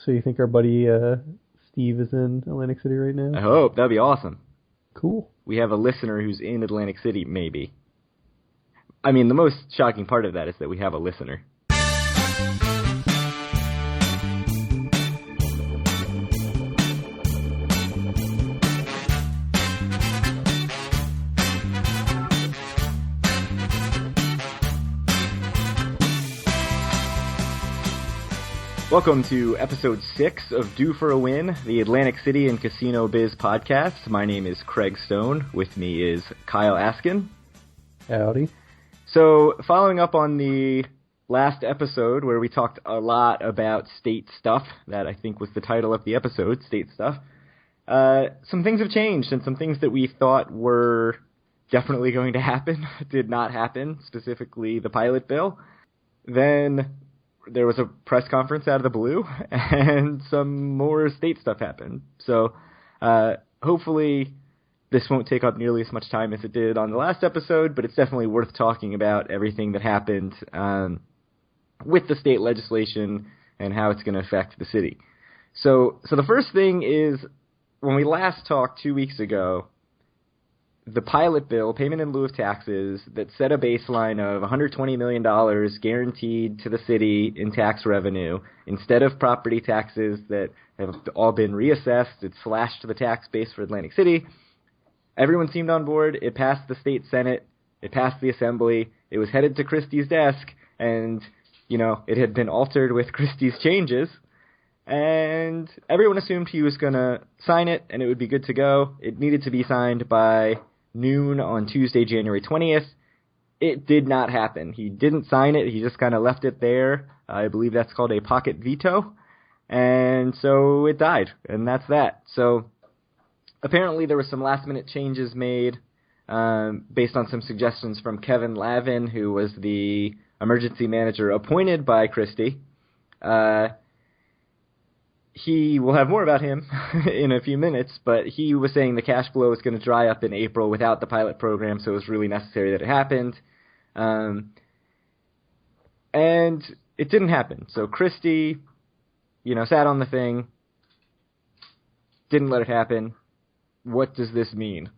So you think our buddy Steve is in Atlantic City right now? I hope. That'd be awesome. Cool. We have a listener who's in Atlantic City, maybe. I mean, the most shocking part of that is that we have a listener. Welcome to episode 6 of Due for a Win, the Atlantic City and Casino Biz podcast. My name is Craig Stone. With me is Kyle Askin. Howdy. So, following up on the last episode where we talked a lot about state stuff, that I think was the title of the episode, State Stuff, some things have changed, and some things that we thought were definitely going to happen did not happen, specifically the pilot bill. Then there was a press conference out of the blue, and some more state stuff happened. So hopefully this won't take up nearly as much time as it did on the last episode, but it's definitely worth talking about everything that happened with the state legislation and how it's going to affect the city. So the first thing is, when we last talked 2 weeks ago, the pilot bill, payment in lieu of taxes, that set a baseline of $120 million guaranteed to the city in tax revenue. Instead of property taxes that have all been reassessed, it's slashed the tax base for Atlantic City. Everyone seemed on board. It passed the state Senate. It passed the Assembly. It was headed to Christie's desk, and, you know, it had been altered with Christie's changes. And everyone assumed he was going to sign it, and it would be good to go. It needed to be signed by noon on Tuesday, January 20th. It did not happen. He didn't sign it. He just kind of left it there. I believe that's called a pocket veto. And so it died, and that's that. So apparently there were some last-minute changes made based on some suggestions from Kevin Lavin, who was the emergency manager appointed by Christie. We'll have more about him in a few minutes, but he was saying the cash flow is going to dry up in April without the pilot program, so it was really necessary that it happened. And it didn't happen. So Christie, sat on the thing, didn't let it happen. What does this mean?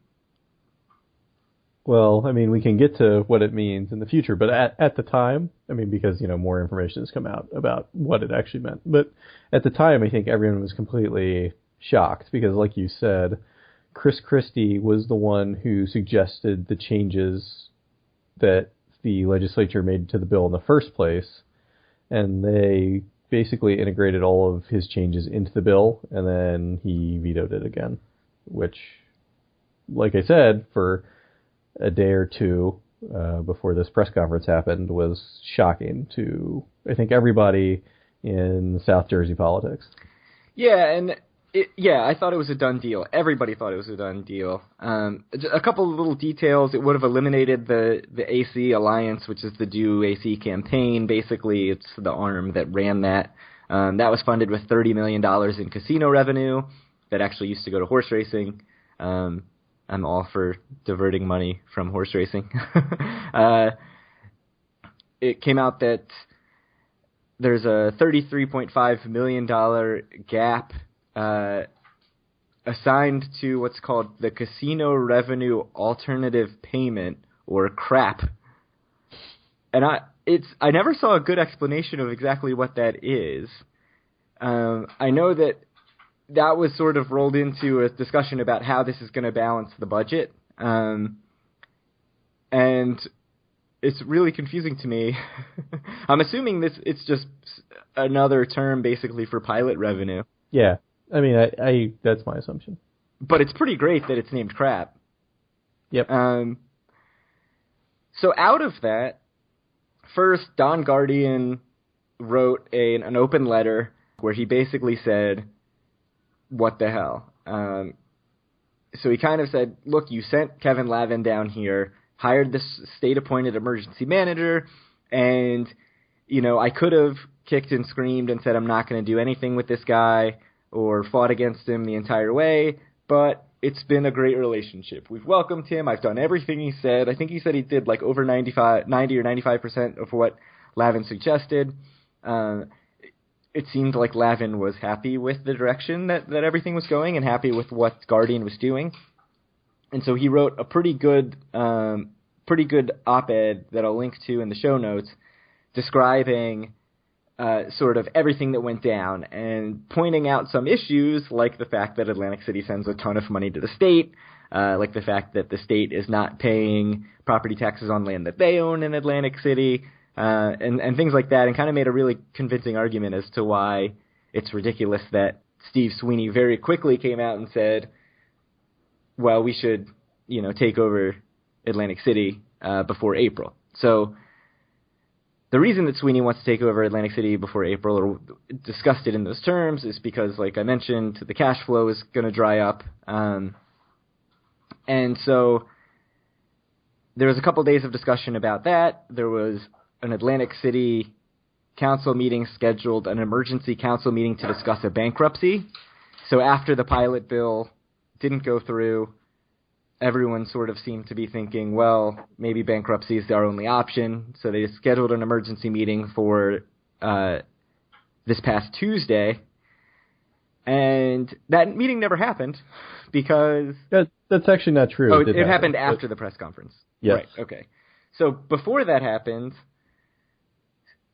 Well, I mean, we can get to what it means in the future, but at the time, I mean, because, more information has come out about what it actually meant. But at the time, I think everyone was completely shocked because, like you said, Chris Christie was the one who suggested the changes that the legislature made to the bill in the first place. And they basically integrated all of his changes into the bill, and then he vetoed it again, which, like I said, for a day or two before this press conference happened was shocking to, I think, everybody in South Jersey politics. Yeah, and I thought it was a done deal. Everybody thought it was a done deal. A couple of little details. It would have eliminated the AC Alliance, which is the Do AC campaign. Basically, it's the arm that ran that. That was funded with $30 million in casino revenue that actually used to go to horse racing. I'm all for diverting money from horse racing. It came out that there's a $33.5 million gap assigned to what's called the Casino Revenue Alternative Payment, or CRAP. And I never saw a good explanation of exactly what that is. I know that was sort of rolled into a discussion about how this is going to balance the budget. And it's really confusing to me. I'm assuming it's just another term basically for pilot revenue. Yeah. I mean, I that's my assumption. But it's pretty great that it's named crap. Yep. So out of that, first, Don Guardian wrote an open letter where he basically said, what the hell? So he kind of said, look, you sent Kevin Lavin down here, hired this state-appointed emergency manager, and, I could have kicked and screamed and said I'm not going to do anything with this guy or fought against him the entire way, but it's been a great relationship. We've welcomed him. I've done everything he said. I think he said he did like over 90 or 95% of what Lavin suggested. it seemed like Lavin was happy with the direction that everything was going and happy with what Guardian was doing. And so he wrote a pretty good op-ed that I'll link to in the show notes describing sort of everything that went down and pointing out some issues like the fact that Atlantic City sends a ton of money to the state, like the fact that the state is not paying property taxes on land that they own in Atlantic City, and things like that, and kind of made a really convincing argument as to why it's ridiculous that Steve Sweeney very quickly came out and said, well, we should, take over Atlantic City before April. So the reason that Sweeney wants to take over Atlantic City before April, or discussed it in those terms, is because, like I mentioned, the cash flow is going to dry up. And so there was a couple days of discussion about that. There was an Atlantic City council meeting scheduled, an emergency council meeting to discuss a bankruptcy. So after the pilot bill didn't go through, everyone sort of seemed to be thinking, well, maybe bankruptcy is our only option. So they scheduled an emergency meeting for this past Tuesday. And that meeting never happened because... That's actually not true. Oh, it happened after the press conference. Yes. Right, okay. So before that happened,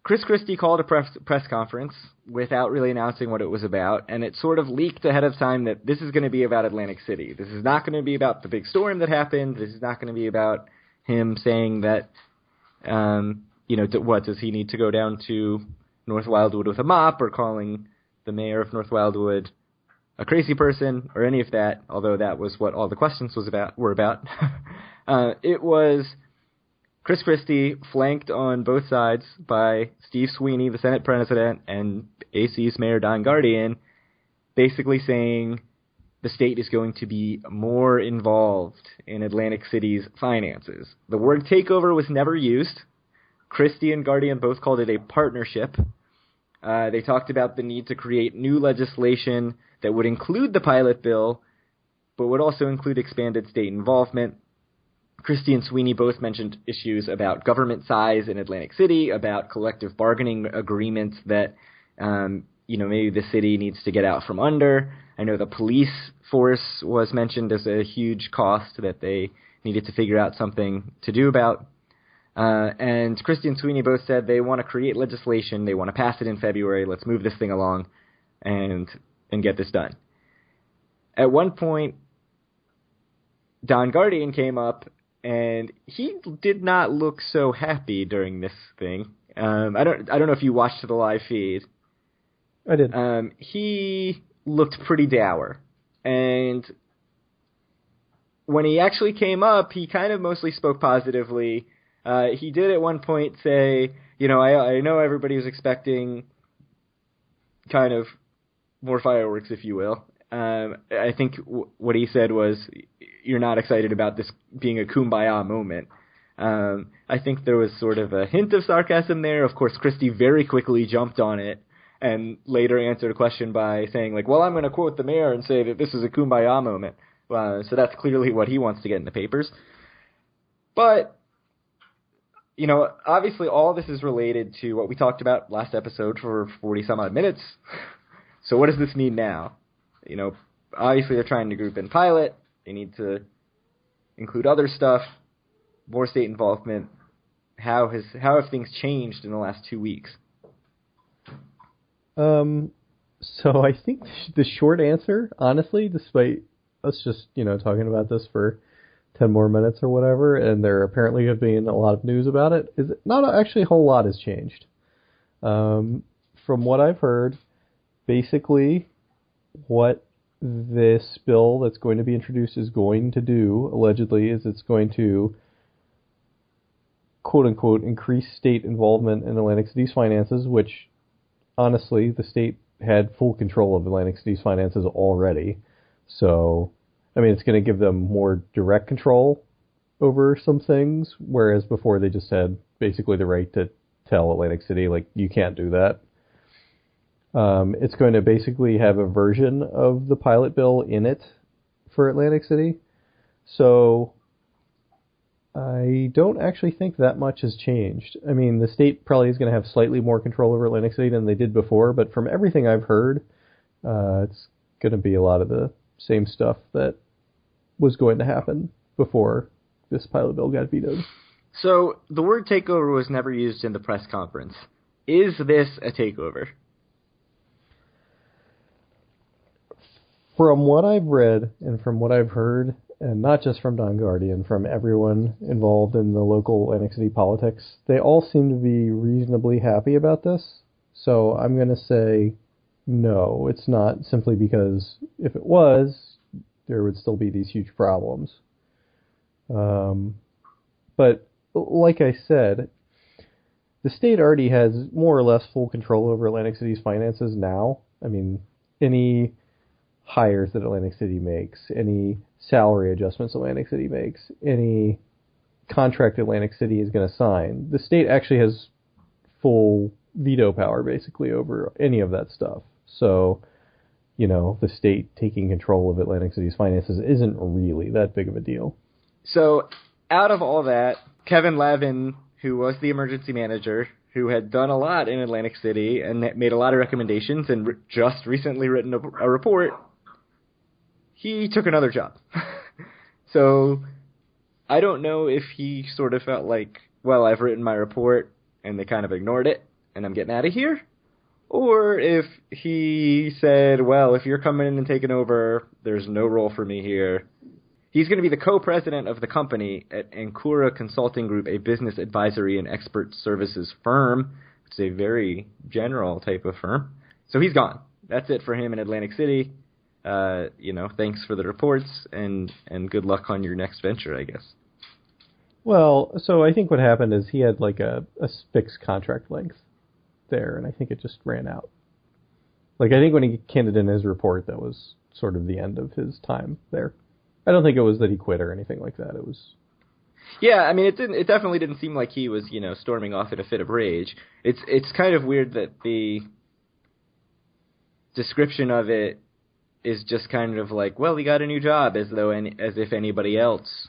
Chris Christie called a press conference without really announcing what it was about, and it sort of leaked ahead of time that this is going to be about Atlantic City. This is not going to be about the big storm that happened. This is not going to be about him saying that, what, does he need to go down to North Wildwood with a mop, or calling the mayor of North Wildwood a crazy person, or any of that, although that was what all the questions were about. It was Chris Christie, flanked on both sides by Steve Sweeney, the Senate president, and AC's Mayor Don Guardian, basically saying the state is going to be more involved in Atlantic City's finances. The word takeover was never used. Christie and Guardian both called it a partnership. They talked about the need to create new legislation that would include the pilot bill, but would also include expanded state involvement. Christie and Sweeney both mentioned issues about government size in Atlantic City, about collective bargaining agreements that, maybe the city needs to get out from under. I know the police force was mentioned as a huge cost that they needed to figure out something to do about. And Christie and Sweeney both said they want to create legislation. They want to pass it in February. Let's move this thing along and get this done. At one point, Don Guardian came up, and he did not look so happy during this thing. I don't know if you watched the live feed. I did. He looked pretty dour, and when he actually came up, he kind of mostly spoke positively. He did at one point say, I know everybody was expecting kind of more fireworks, if you will. I think what he said was, you're not excited about this being a kumbaya moment. I think there was sort of a hint of sarcasm there. Of course, Christie very quickly jumped on it and later answered a question by saying, well, I'm going to quote the mayor and say that this is a kumbaya moment. So that's clearly what he wants to get in the papers. But, obviously all this is related to what we talked about last episode for 40-some-odd minutes. So what does this mean now? Obviously they're trying to group in pilot. They need to include other stuff, more state involvement. How have things changed in the last 2 weeks? So I think the short answer, honestly, despite us just, talking about this for 10 more minutes or whatever, and there apparently have been a lot of news about it, is not actually a whole lot has changed. From what I've heard, basically what this bill that's going to be introduced is going to do, allegedly, is it's going to, quote-unquote, increase state involvement in Atlantic City's finances, which, honestly, the state had full control of Atlantic City's finances already. So, it's going to give them more direct control over some things, whereas before they just had basically the right to tell Atlantic City, you can't do that. It's going to basically have a version of the pilot bill in it for Atlantic City. So I don't actually think that much has changed. I mean, the state probably is going to have slightly more control over Atlantic City than they did before, but from everything I've heard, it's going to be a lot of the same stuff that was going to happen before this pilot bill got vetoed. So the word takeover was never used in the press conference. Is this a takeover? From what I've read and from what I've heard, and not just from Don Guardian, from everyone involved in the local Atlantic City politics, they all seem to be reasonably happy about this. So I'm going to say no, it's not, simply because if it was, there would still be these huge problems. But like I said, the state already has more or less full control over Atlantic City's finances now. I mean, any hires that Atlantic City makes, any salary adjustments Atlantic City makes, any contract Atlantic City is going to sign, the state actually has full veto power basically over any of that stuff. So, you know, the state taking control of Atlantic City's finances isn't really that big of a deal. So, out of all that, Kevin Lavin, who was the emergency manager, who had done a lot in Atlantic City and made a lot of recommendations and just recently written a report, he took another job. So, I don't know if he sort of felt like, well, I've written my report and they kind of ignored it and I'm getting out of here. Or if he said, well, if you're coming in and taking over, there's no role for me here. He's going to be the co-president of the company at Ancora Consulting Group, a business advisory and expert services firm. It's a very general type of firm. So he's gone. That's it for him in Atlantic City. Thanks for the reports and good luck on your next venture, I guess. Well, so I think what happened is he had like a fixed contract length there, and I think it just ran out. Like, I think when he handed in his report, that was sort of the end of his time there. I don't think it was that he quit or anything like that. It was... Yeah, I mean, it definitely didn't seem like he was, storming off in a fit of rage. It's kind of weird that the description of it is just kind of like, well, he got a new job, as if anybody else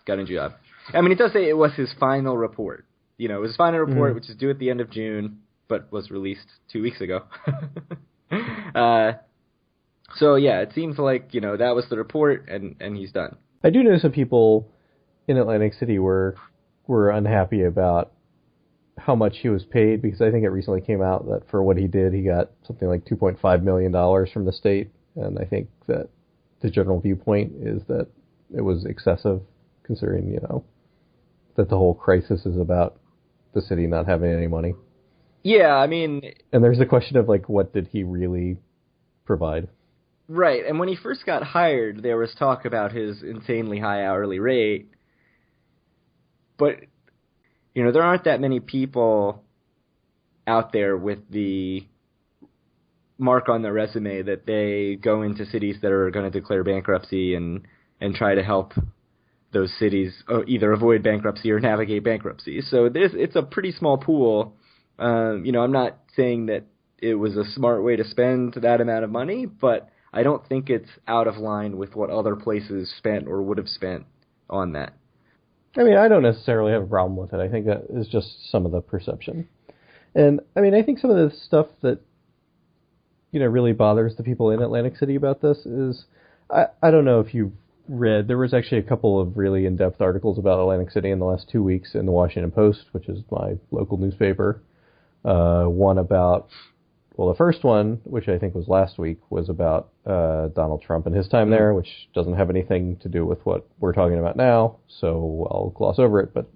got a new job. I mean, it does say it was his final report. It was his final report, which is due at the end of June, but was released 2 weeks ago. So, yeah, it seems like, that was the report, and he's done. I do know some people in Atlantic City were unhappy about how much he was paid, because I think it recently came out that for what he did, he got something like $2.5 million from the state, and I think that the general viewpoint is that it was excessive, considering, that the whole crisis is about the city not having any money. Yeah, I mean... And there's the question of, like, what did he really provide? Right, and when he first got hired, there was talk about his insanely high hourly rate. But, there aren't that many people out there with the mark on their resume that they go into cities that are going to declare bankruptcy and try to help those cities either avoid bankruptcy or navigate bankruptcy. So it's a pretty small pool. I'm not saying that it was a smart way to spend that amount of money, but I don't think it's out of line with what other places spent or would have spent on that. I mean, I don't necessarily have a problem with it. I think that is just some of the perception. And, I mean, I think some of the stuff that, really bothers the people in Atlantic City about this is, I don't know if you've read, there was actually a couple of really in-depth articles about Atlantic City in the last 2 weeks in the Washington Post, which is my local newspaper. One about... Well, the first one, which I think was last week, was about Donald Trump and his time there, which doesn't have anything to do with what we're talking about now, so I'll gloss over it. But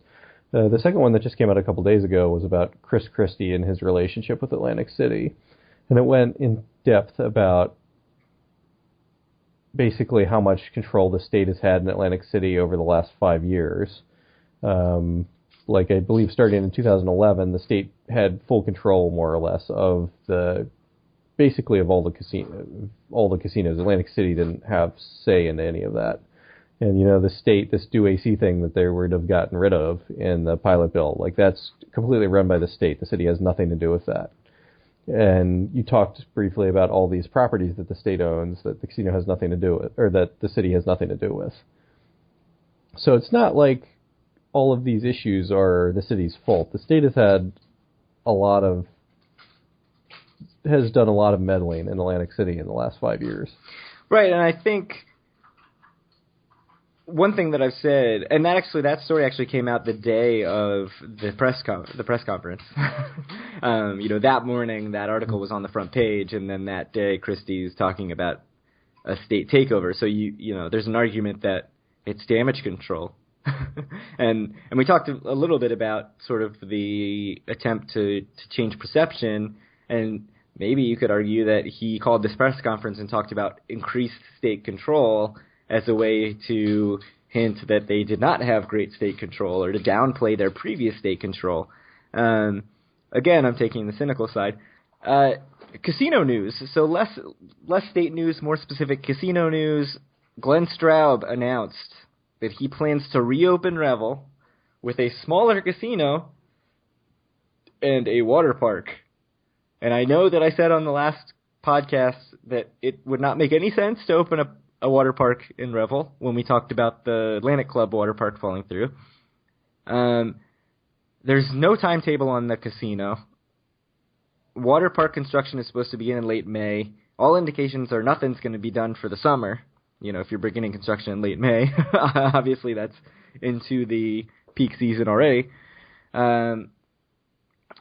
the second one that just came out a couple days ago was about Chris Christie and his relationship with Atlantic City. And it went in depth about basically how much control the state has had in Atlantic City over the last 5 years. Like, I believe starting in 2011, the state had full control, more or less, of basically all the casinos. Atlantic City didn't have say in any of that. And, the state, this do AC thing that they would have gotten rid of in the pilot bill, like, that's completely run by the state. The city has nothing to do with that. And you talked briefly about all these properties that the state owns that the casino has nothing to do with, or that the city has nothing to do with. So it's not like all of these issues are the city's fault. The state has done a lot of meddling in Atlantic City in the last 5 years. Right, and I think one thing that I've said, and that story actually came out the day of the press conference. That morning that article was on the front page, and then that day Christie's talking about a state takeover. So there's an argument that it's damage control. and we talked a little bit about sort of the attempt to change perception, and maybe you could argue that he called this press conference and talked about increased state control as a way to hint that they did not have great state control, or to downplay their previous state control. Again, I'm taking the cynical side. Casino news. So less state news, more specific casino news. Glenn Straub announced that he plans to reopen Revel with a smaller casino and a water park. And I know that I said on the last podcast that it would not make any sense to open up a water park in Revel when we talked about the Atlantic Club water park falling through. There's no timetable on the casino. Water park construction is supposed to begin in late May. All indications are nothing's going to be done for the summer. If you're beginning construction in late May, obviously that's into the peak season already.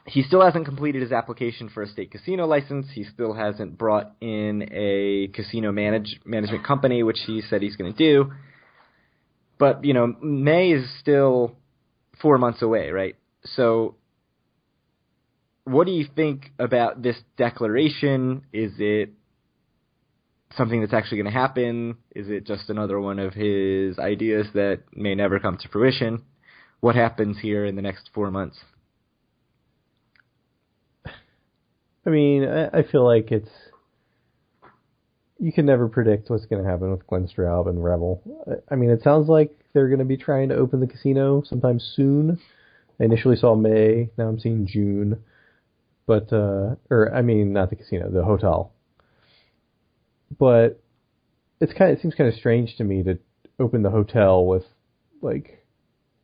He still hasn't completed his application for a state casino license. He still hasn't brought in a casino management company, which he said he's going to do. But, May is still 4 months away, right? So what do you think about this declaration? Is it something that's actually going to happen? Is it just another one of his ideas that may never come to fruition? What happens here in the next 4 months? I mean, I feel like you can never predict what's going to happen with Glenn Straub and Revel. I mean, it sounds like they're going to be trying to open the casino sometime soon. I initially saw May, now I'm seeing June. But, not the casino, the hotel. But it seems kind of strange to me to open the hotel with,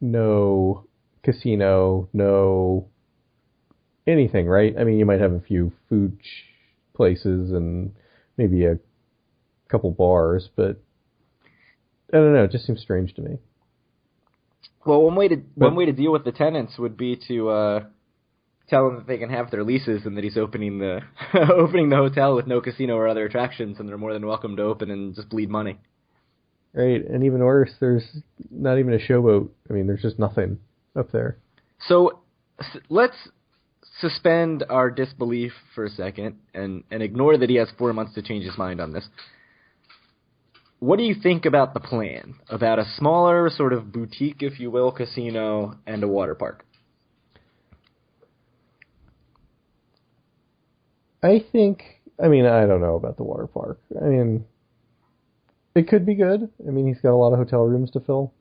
no casino, no anything, right? I mean, you might have a few food places and maybe a couple bars, but I don't know. It just seems strange to me. Well, one way to deal with the tenants would be to tell them that they can have their leases and that he's opening the hotel with no casino or other attractions, and they're more than welcome to open and just bleed money. Right, and even worse, there's not even a showboat. I mean, there's just nothing up there. So let's suspend our disbelief for a second and ignore that he has 4 months to change his mind on this. What do you think about the plan? About a smaller sort of boutique, if you will, casino and a water park? I don't know about the water park. I mean, it could be good. I mean, he's got a lot of hotel rooms to fill.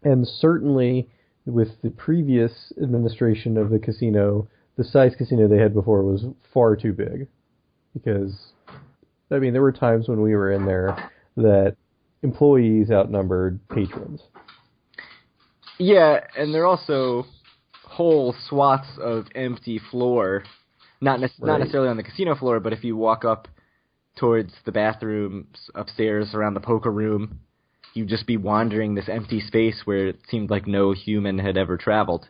And certainly, with the previous administration of the casino, the size casino they had before was far too big. Because, I mean, there were times when we were in there that employees outnumbered patrons. Yeah, and there are also whole swaths of empty floor. Not necessarily on the casino floor, but if you walk up towards the bathrooms upstairs around the poker room, you'd just be wandering this empty space where it seemed like no human had ever traveled.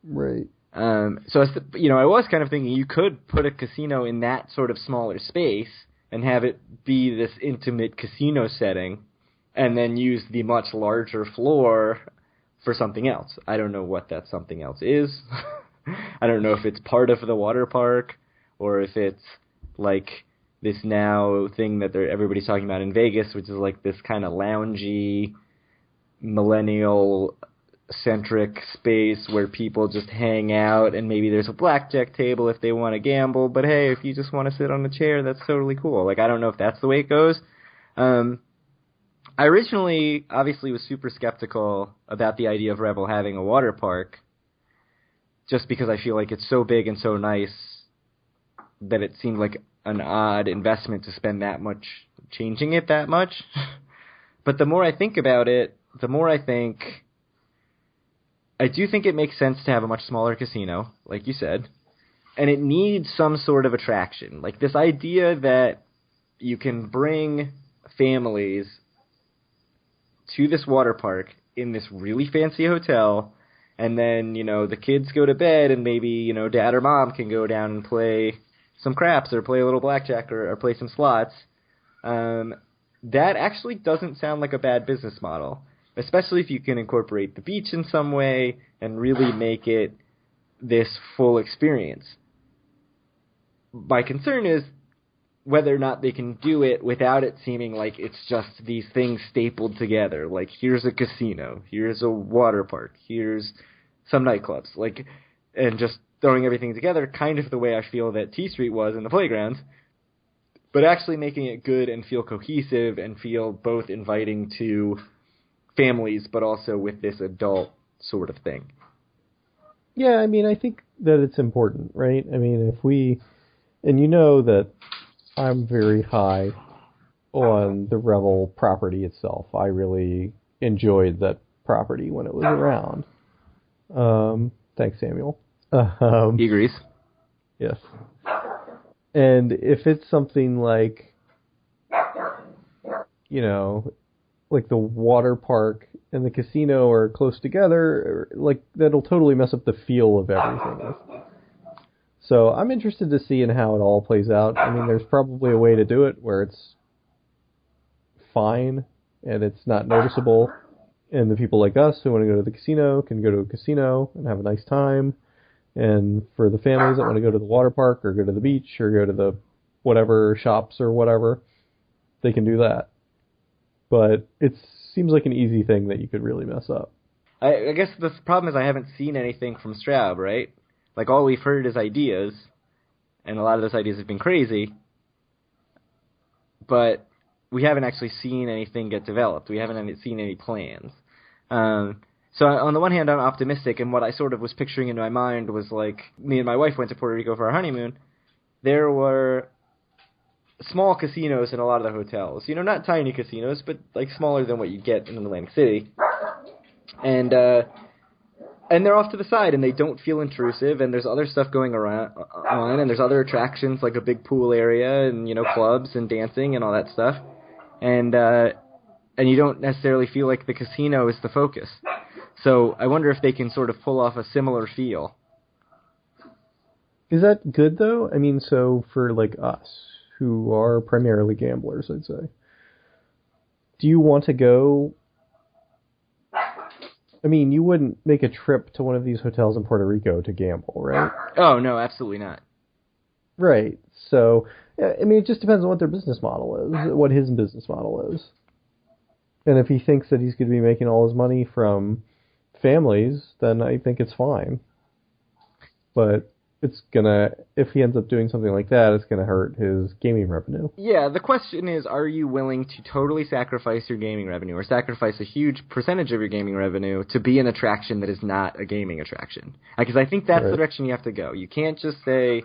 Right. So, I was kind of thinking you could put a casino in that sort of smaller space and have it be this intimate casino setting, and then use the much larger floor for something else. I don't know what that something else is. I don't know if it's part of the water park, or if it's like this now thing that everybody's talking about in Vegas, which is like this kind of loungy, millennial-centric space where people just hang out, and maybe there's a blackjack table if they want to gamble, but hey, if you just want to sit on a chair, that's totally cool. I don't know if that's the way it goes. I originally, obviously, was super skeptical about the idea of Revel having a water park, just because I feel like it's so big and so nice that it seemed like an odd investment to spend that much changing it that much. But the more I think about it, the more I think I do think it makes sense to have a much smaller casino, like you said, and it needs some sort of attraction. Like this idea that you can bring families to this water park in this really fancy hotel, and then, the kids go to bed, and maybe, dad or mom can go down and play some craps or play a little blackjack or play some slots. That actually doesn't sound like a bad business model, especially if you can incorporate the beach in some way and really make it this full experience. My concern is whether or not they can do it without it seeming like it's just these things stapled together. Like, here's a casino, here's a water park, here's some nightclubs, and just throwing everything together, kind of the way I feel that T Street was in the playgrounds, but actually making it good and feel cohesive and feel both inviting to families, but also with this adult sort of thing. Yeah, I mean, I think that it's important, right? I mean, and that I'm very high on the Revel property itself. I really enjoyed that property when it was around. Thanks, Samuel. He agrees. Yes. And if it's something like, like the water park and the casino are close together, that'll totally mess up the feel of everything. So I'm interested to see in how it all plays out. I mean, there's probably a way to do it where it's fine and it's not noticeable, and the people like us who want to go to the casino can go to a casino and have a nice time, and for the families that want to go to the water park or go to the beach or go to the whatever shops or whatever, they can do that. But it seems like an easy thing that you could really mess up. I guess the problem is I haven't seen anything from Straub, right? Like, all we've heard is ideas, and a lot of those ideas have been crazy, but we haven't actually seen anything get developed. We haven't seen any plans. So on the one hand, I'm optimistic, and what I sort of was picturing in my mind was, like, me and my wife went to Puerto Rico for our honeymoon. There were small casinos in a lot of the hotels. Not tiny casinos, but, smaller than what you'd get in Atlantic City. And they're off to the side, and they don't feel intrusive, and there's other stuff going on, and there's other attractions, like a big pool area, and, clubs and dancing and all that stuff. And you don't necessarily feel like the casino is the focus. So I wonder if they can sort of pull off a similar feel. Is that good, though? I mean, so for, us, who are primarily gamblers, I'd say, do you want to go... I mean, you wouldn't make a trip to one of these hotels in Puerto Rico to gamble, right? Oh, no, absolutely not. Right. So, I mean, it just depends on what their business model is, what his business model is. And if he thinks that he's going to be making all his money from families, then I think it's fine. But if he ends up doing something like that, it's going to hurt his gaming revenue. Yeah, the question is, are you willing to totally sacrifice your gaming revenue or sacrifice a huge percentage of your gaming revenue to be an attraction that is not a gaming attraction? Because I think that's the direction you have to go. You can't just say,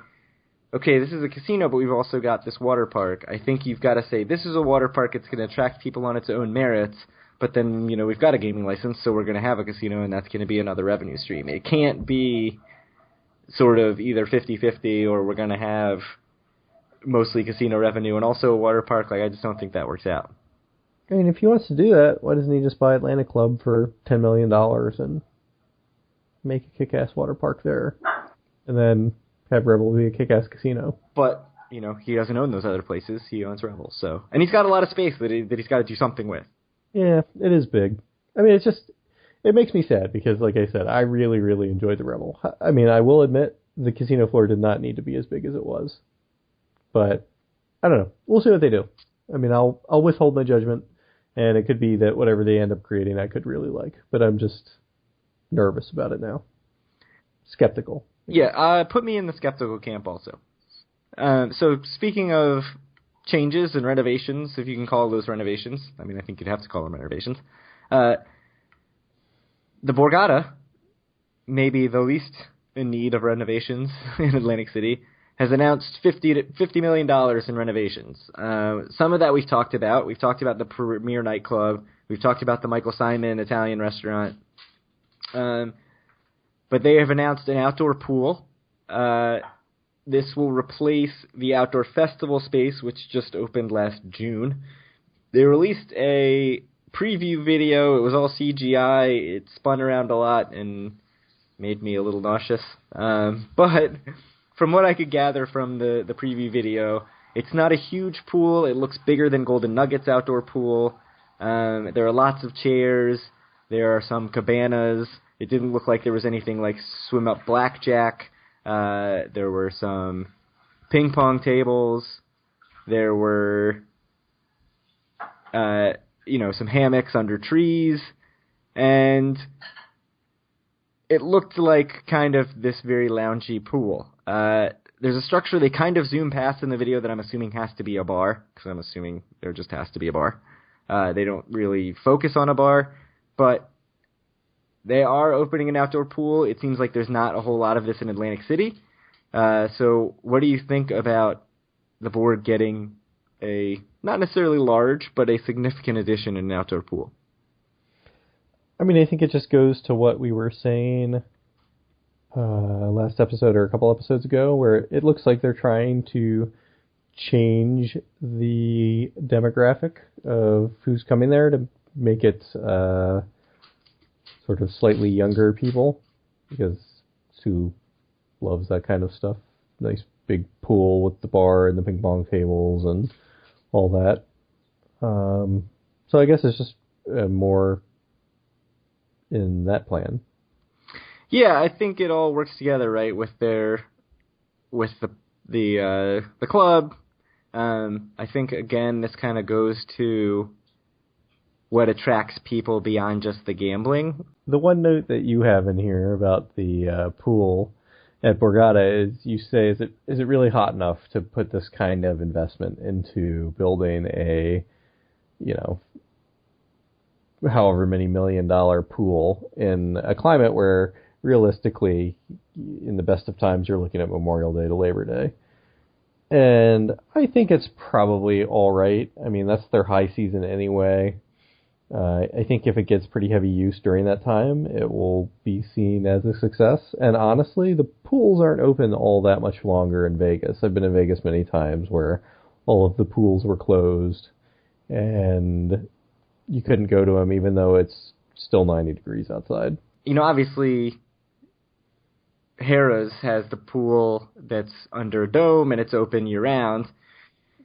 okay, this is a casino, but we've also got this water park. I think you've got to say, this is a water park, it's going to attract people on its own merits, but then, we've got a gaming license, so we're going to have a casino, and that's going to be another revenue stream. It can't be sort of either 50-50 or we're going to have mostly casino revenue and also a water park. I just don't think that works out. I mean, if he wants to do that, why doesn't he just buy Atlantic Club for $10 million and make a kick-ass water park there and then have Revel be a kick-ass casino? But, he doesn't own those other places. He owns Revel, so... And he's got a lot of space that he's got to do something with. Yeah, it is big. I mean, it makes me sad because, like I said, I really, really enjoyed the Revel. I mean, I will admit the casino floor did not need to be as big as it was. But, I don't know. We'll see what they do. I mean, I'll withhold my judgment, and it could be that whatever they end up creating I could really like. But I'm just nervous about it now. Skeptical. Yeah, put me in the skeptical camp also. So, speaking of changes and renovations, if you can call those renovations, I mean, I think you'd have to call them renovations, the Borgata, maybe the least in need of renovations in Atlantic City, has announced $50 million in renovations. Some of that we've talked about. We've talked about the Premier nightclub. We've talked about the Michael Simon Italian restaurant. but they have announced an outdoor pool. This will replace the outdoor festival space, which just opened last June. They released a preview video. It was all CGI. It spun around a lot and made me a little nauseous. But from what I could gather from the preview video, it's not a huge pool. It looks bigger than Golden Nugget's outdoor pool. There are lots of chairs. There are some cabanas. It didn't look like there was anything like swim up blackjack. There were some ping pong tables. There were, some hammocks under trees. And it looked like kind of this very loungy pool. There's a structure they kind of zoom past in the video that I'm assuming has to be a bar, because I'm assuming there just has to be a bar. They don't really focus on a bar, but they are opening an outdoor pool. It seems like there's not a whole lot of this in Atlantic City. So what do you think about the board getting a, not necessarily large, but a significant addition in an outdoor pool? I mean, I think it just goes to what we were saying last episode or a couple episodes ago, where it looks like they're trying to change the demographic of who's coming there to make it sort of slightly younger people, because Sue loves that kind of stuff. Nice big pool with the bar and the ping pong tables and all that. So I guess it's just more in that plan. Yeah, I think it all works together, right, with the club. I think again this kind of goes to what attracts people beyond just the gambling. The one note that you have in here about the pool at Borgata is you say, is it really hot enough to put this kind of investment into building a, however many $1 million pool in a climate where realistically, in the best of times, you're looking at Memorial Day to Labor Day. And I think it's probably all right. I mean, that's their high season anyway. I think if it gets pretty heavy use during that time, it will be seen as a success. And honestly, the pools aren't open all that much longer in Vegas. I've been in Vegas many times where all of the pools were closed and you couldn't go to them even though it's still 90 degrees outside. Obviously, Harrah's has the pool that's under a dome and it's open year-round.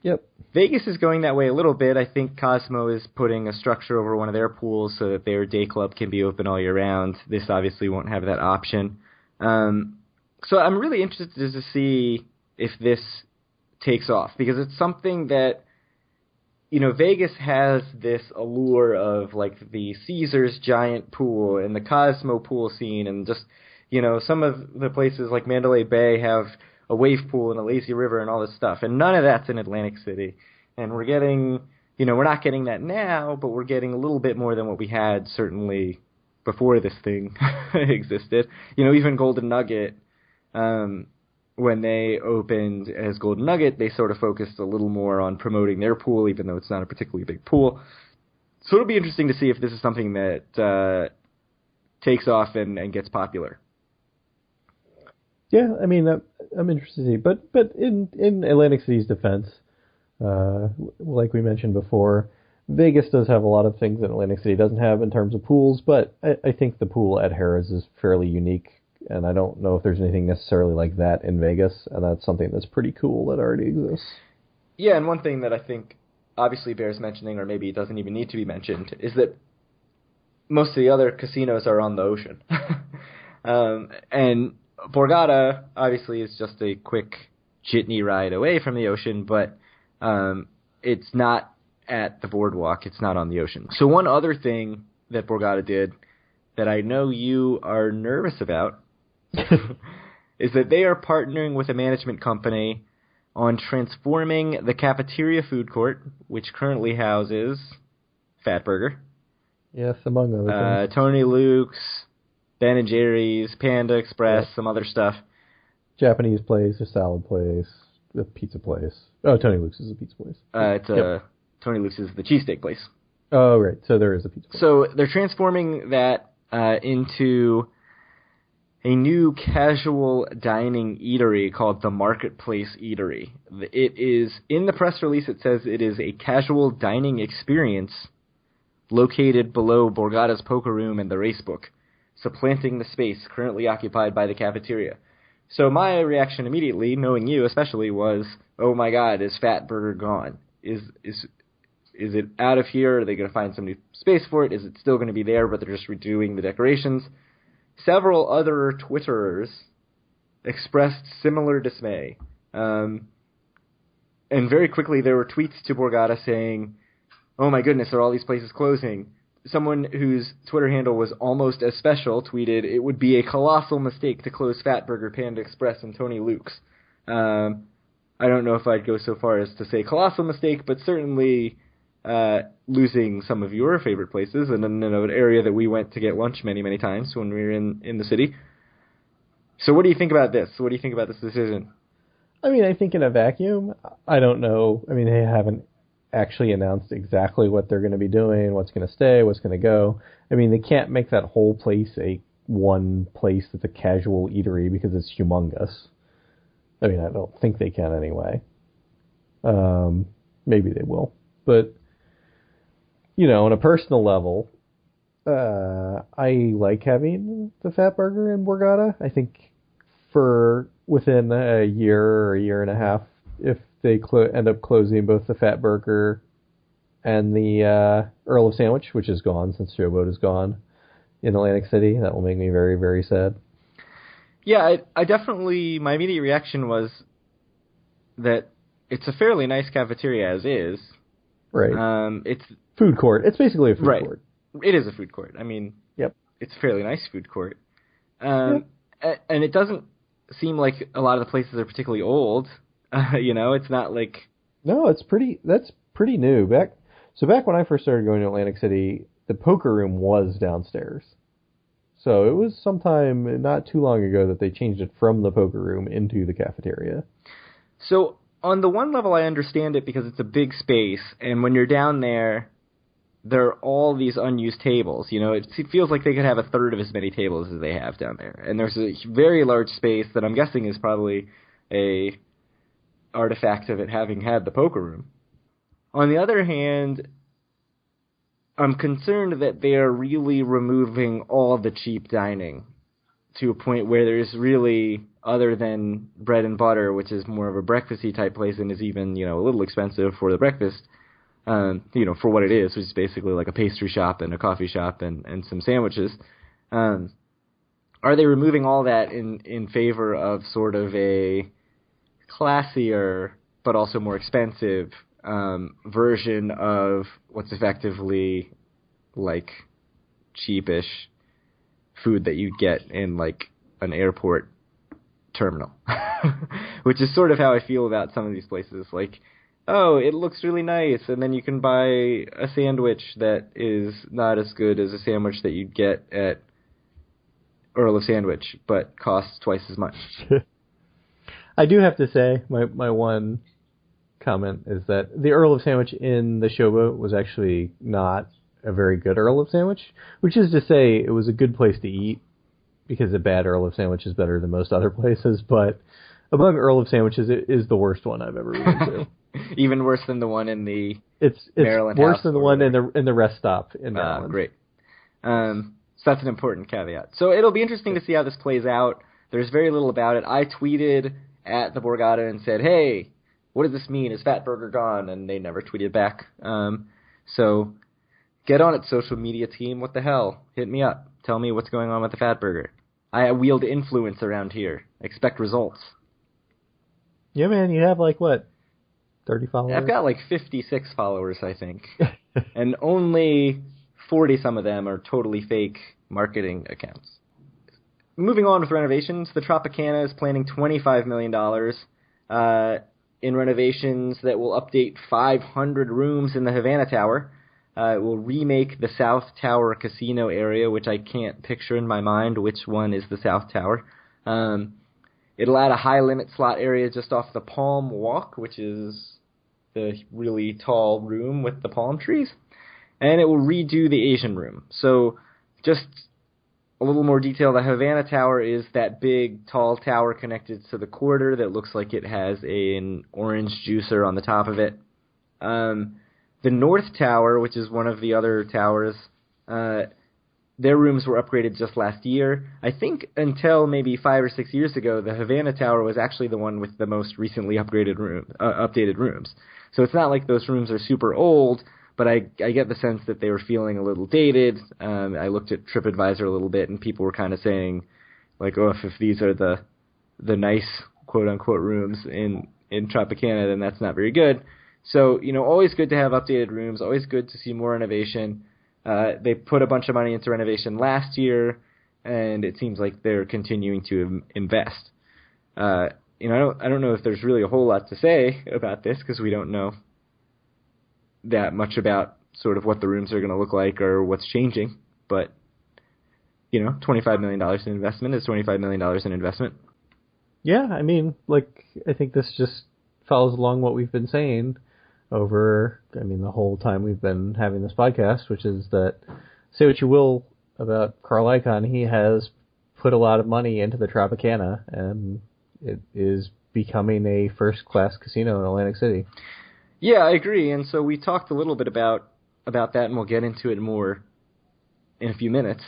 Yep. Vegas is going that way a little bit. I think Cosmo is putting a structure over one of their pools so that their day club can be open all year round. This obviously won't have that option. So I'm really interested to see if this takes off, because it's something that, Vegas has this allure of like the Caesars giant pool and the Cosmo pool scene, and just, some of the places like Mandalay Bay have a wave pool and a lazy river and all this stuff. And none of that's in Atlantic City. And we're getting, we're not getting that now, but we're getting a little bit more than what we had certainly before this thing existed. Even Golden Nugget, when they opened as Golden Nugget, they sort of focused a little more on promoting their pool, even though it's not a particularly big pool. So it'll be interesting to see if this is something that takes off and gets popular. Yeah, I mean, I'm interested to see. But in Atlantic City's defense, like we mentioned before, Vegas does have a lot of things that Atlantic City doesn't have in terms of pools, but I think the pool at Harrah's is fairly unique, and I don't know if there's anything necessarily like that in Vegas, and that's something that's pretty cool that already exists. Yeah, and one thing that I think obviously bears mentioning, or maybe it doesn't even need to be mentioned, is that most of the other casinos are on the ocean. And Borgata, obviously, is just a quick jitney ride away from the ocean, but it's not at the boardwalk. It's not on the ocean. So one other thing that Borgata did that I know you are nervous about is that they are partnering with a management company on transforming the cafeteria food court, which currently houses Fatburger. Yes, among other things. Tony Luke's, Ben & Jerry's, Panda Express, some other stuff. Japanese place, a salad place, a pizza place. Oh, Tony Luke's is a pizza place. Tony Luke's is the cheesesteak place. Oh, right. So there is a pizza place. So they're transforming that into a new casual dining eatery called the Marketplace Eatery. It is, in the press release, it says it is a casual dining experience located below Borgata's Poker Room and the Racebook, supplanting the space currently occupied by the cafeteria. So my reaction immediately, knowing you especially, was, oh my god, is Fat Burger gone? Is it out of here? Are they going to find some new space for it? Is it still going to be there, but they're just redoing the decorations? Several other Twitterers expressed similar dismay. And very quickly there were tweets to Borgata saying, oh my goodness, are all these places closing? Someone whose Twitter handle was almost as special tweeted, it would be a colossal mistake to close Fatburger, Panda Express, and Tony Luke's. I don't know if I'd go so far as to say colossal mistake, but certainly losing some of your favorite places, and in an area that we went to get lunch many, many times when we were in the city. So what do you think about this? What do you think about this decision? I mean, I think in a vacuum, I don't know. I mean, they haven't actually announced exactly what they're going to be doing, what's going to stay, what's going to go. I mean, they can't make that whole place one place that's a casual eatery because it's humongous. I mean, I don't think they can anyway. Maybe they will. But, you know, on a personal level, I like having the Fat Burger in Borgata. I think for within a year or a year and a half, if they end up closing both the Fat Burger and the Earl of Sandwich, which is gone since Showboat is gone in Atlantic City, that will make me very, very sad. Yeah, I definitely, my immediate reaction was that it's a fairly nice cafeteria as is. Right. It's food court. It's basically a food court. It is a food court. I mean, yep. It's a fairly nice food court. And it doesn't seem like a lot of the places are particularly old. You know, it's not like... No, that's pretty new. Back when I first started going to Atlantic City, the poker room was downstairs. So it was sometime not too long ago that they changed it from the poker room into the cafeteria. So on the one level, I understand it because it's a big space, and when you're down there, there are all these unused tables. You know, it feels like they could have a third of as many tables as they have down there. And there's a very large space that I'm guessing is probably a artifact of it having had the poker room. On the other hand, I'm concerned that they are really removing all the cheap dining to a point where there's really, other than bread and butter, which is more of a breakfasty type place and is even, you know, a little expensive for the breakfast, you know, for what it is, which is basically like a pastry shop and a coffee shop and some sandwiches. Are they removing all that in favor of sort of a classier but also more expensive version of what's effectively like cheapish food that you get in like an airport terminal? Which is sort of how I feel about some of these places. Like, oh, it looks really nice, and then you can buy a sandwich that is not as good as a sandwich that you'd get at Earl of Sandwich, but costs twice as much. I do have to say, my one comment is that the Earl of Sandwich in the Showboat was actually not a very good Earl of Sandwich, which is to say it was a good place to eat, because a bad Earl of Sandwich is better than most other places, but among Earl of Sandwiches, it is the worst one I've ever been to. Even worse than the one in the it's Maryland worse house than the one in the rest stop in Maryland. Great. So that's an important caveat. So it'll be interesting to see how this plays out. There's very little about it. I tweeted at the Borgata and said, hey, what does this mean? Is Fat Burger gone? And they never tweeted back. So get on it, social media team. What the hell? Hit me up. Tell me what's going on with the Fat Burger. I wield influence around here. Expect results. Yeah, man, you have like, what, 30 followers? I've got like 56 followers, I think. And only 40 some of them are totally fake marketing accounts. Moving on with renovations, the Tropicana is planning $25 million in renovations that will update 500 rooms in the Havana Tower. It will remake the South Tower casino area, which I can't picture in my mind which one is the South Tower. It'll add a high-limit slot area just off the Palm Walk, which is the really tall room with the palm trees. And it will redo the Asian room. So just a little more detail, the Havana Tower is that big, tall tower connected to the corridor that looks like it has an orange juicer on the top of it. The North Tower, which is one of the other towers, their rooms were upgraded just last year. I think until maybe 5 or 6 years ago, the Havana Tower was actually the one with the most recently updated rooms. So it's not like those rooms are super old, but I get the sense that they were feeling a little dated. I looked at TripAdvisor a little bit, and people were kind of saying, like, oh, if these are the nice quote-unquote rooms in Tropicana, then that's not very good. So, always good to have updated rooms, always good to see more renovation. They put a bunch of money into renovation last year, and it seems like they're continuing to invest. I don't know if there's really a whole lot to say about this, because we don't know that much about sort of what the rooms are going to look like or what's changing, but $25 million in investment is $25 million in investment. Yeah, I mean, I think this just follows along what we've been saying over, the whole time we've been having this podcast, which is that, say what you will about Carl Icahn, he has put a lot of money into the Tropicana, and it is becoming a first-class casino in Atlantic City. Yeah, I agree, and so we talked a little bit about that, and we'll get into it more in a few minutes,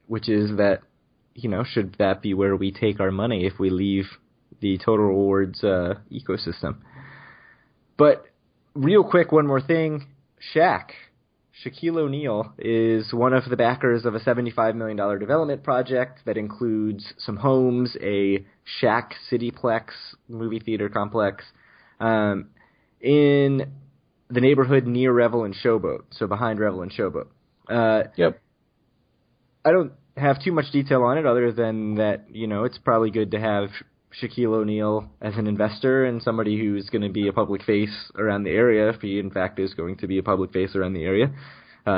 which is that, should that be where we take our money if we leave the Total Rewards ecosystem? But real quick, one more thing, Shaquille O'Neal is one of the backers of a $75 million development project that includes some homes, a Shaq Cityplex movie theater complex, in the neighborhood near Revel and Showboat, so behind Revel and Showboat. Yep. I don't have too much detail on it other than that, it's probably good to have Shaquille O'Neal as an investor and somebody who's going to be a public face around the area, if he in fact is going to be a public face around the area.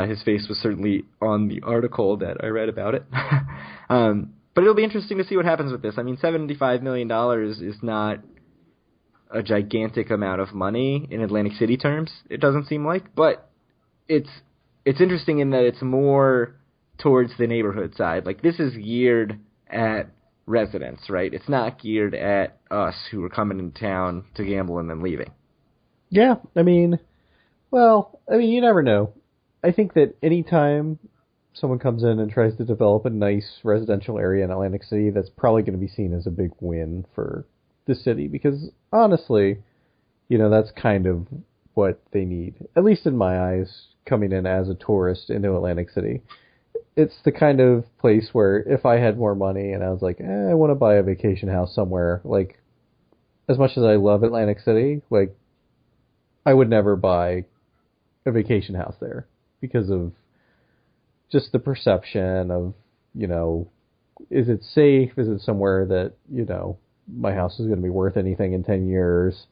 His face was certainly on the article that I read about it. But it'll be interesting to see what happens with this. I mean, $75 million is not a gigantic amount of money in Atlantic City terms, it doesn't seem like, but it's interesting in that it's more towards the neighborhood side. Like, this is geared at residents, right? It's not geared at us who are coming into town to gamble and then leaving. Yeah, you never know. I think that anytime someone comes in and tries to develop a nice residential area in Atlantic City, that's probably going to be seen as a big win for the city, because honestly, that's kind of what they need, at least in my eyes, coming in as a tourist into Atlantic City. It's the kind of place where if I had more money and I was like, I want to buy a vacation house somewhere, like, as much as I love Atlantic City, like, I would never buy a vacation house there because of just the perception of, is it safe? Is it somewhere that, my house is going to be worth anything in 10 years,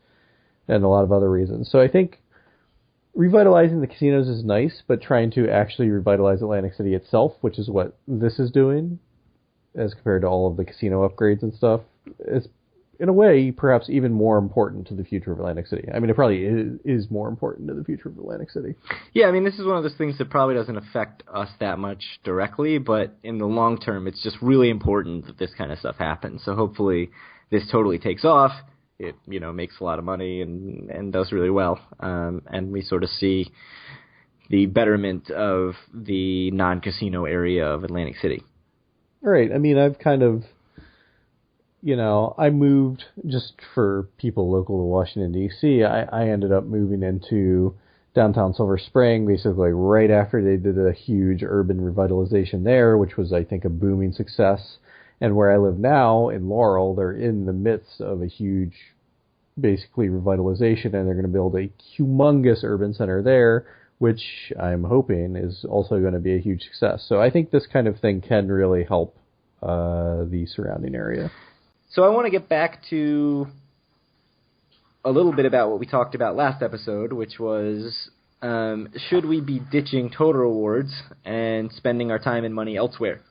and a lot of other reasons. So I think revitalizing the casinos is nice, but trying to actually revitalize Atlantic City itself, which is what this is doing, as compared to all of the casino upgrades and stuff, is, in a way, perhaps even more important to the future of Atlantic City. I mean, it probably is more important to the future of Atlantic City. Yeah, this is one of those things that probably doesn't affect us that much directly, but in the long term, it's just really important that this kind of stuff happens. So hopefully this totally takes off. It, makes a lot of money and does really well. And we sort of see the betterment of the non-casino area of Atlantic City. Right. I've kind of, I moved, just for people local to Washington, D.C., I ended up moving into downtown Silver Spring, basically right after they did a huge urban revitalization there, which was, I think, a booming success. And where I live now, in Laurel, they're in the midst of a huge, basically, revitalization, and they're going to build a humongous urban center there, which I'm hoping is also going to be a huge success. So I think this kind of thing can really help the surrounding area. So I want to get back to a little bit about what we talked about last episode, which was, should we be ditching Total Rewards and spending our time and money elsewhere?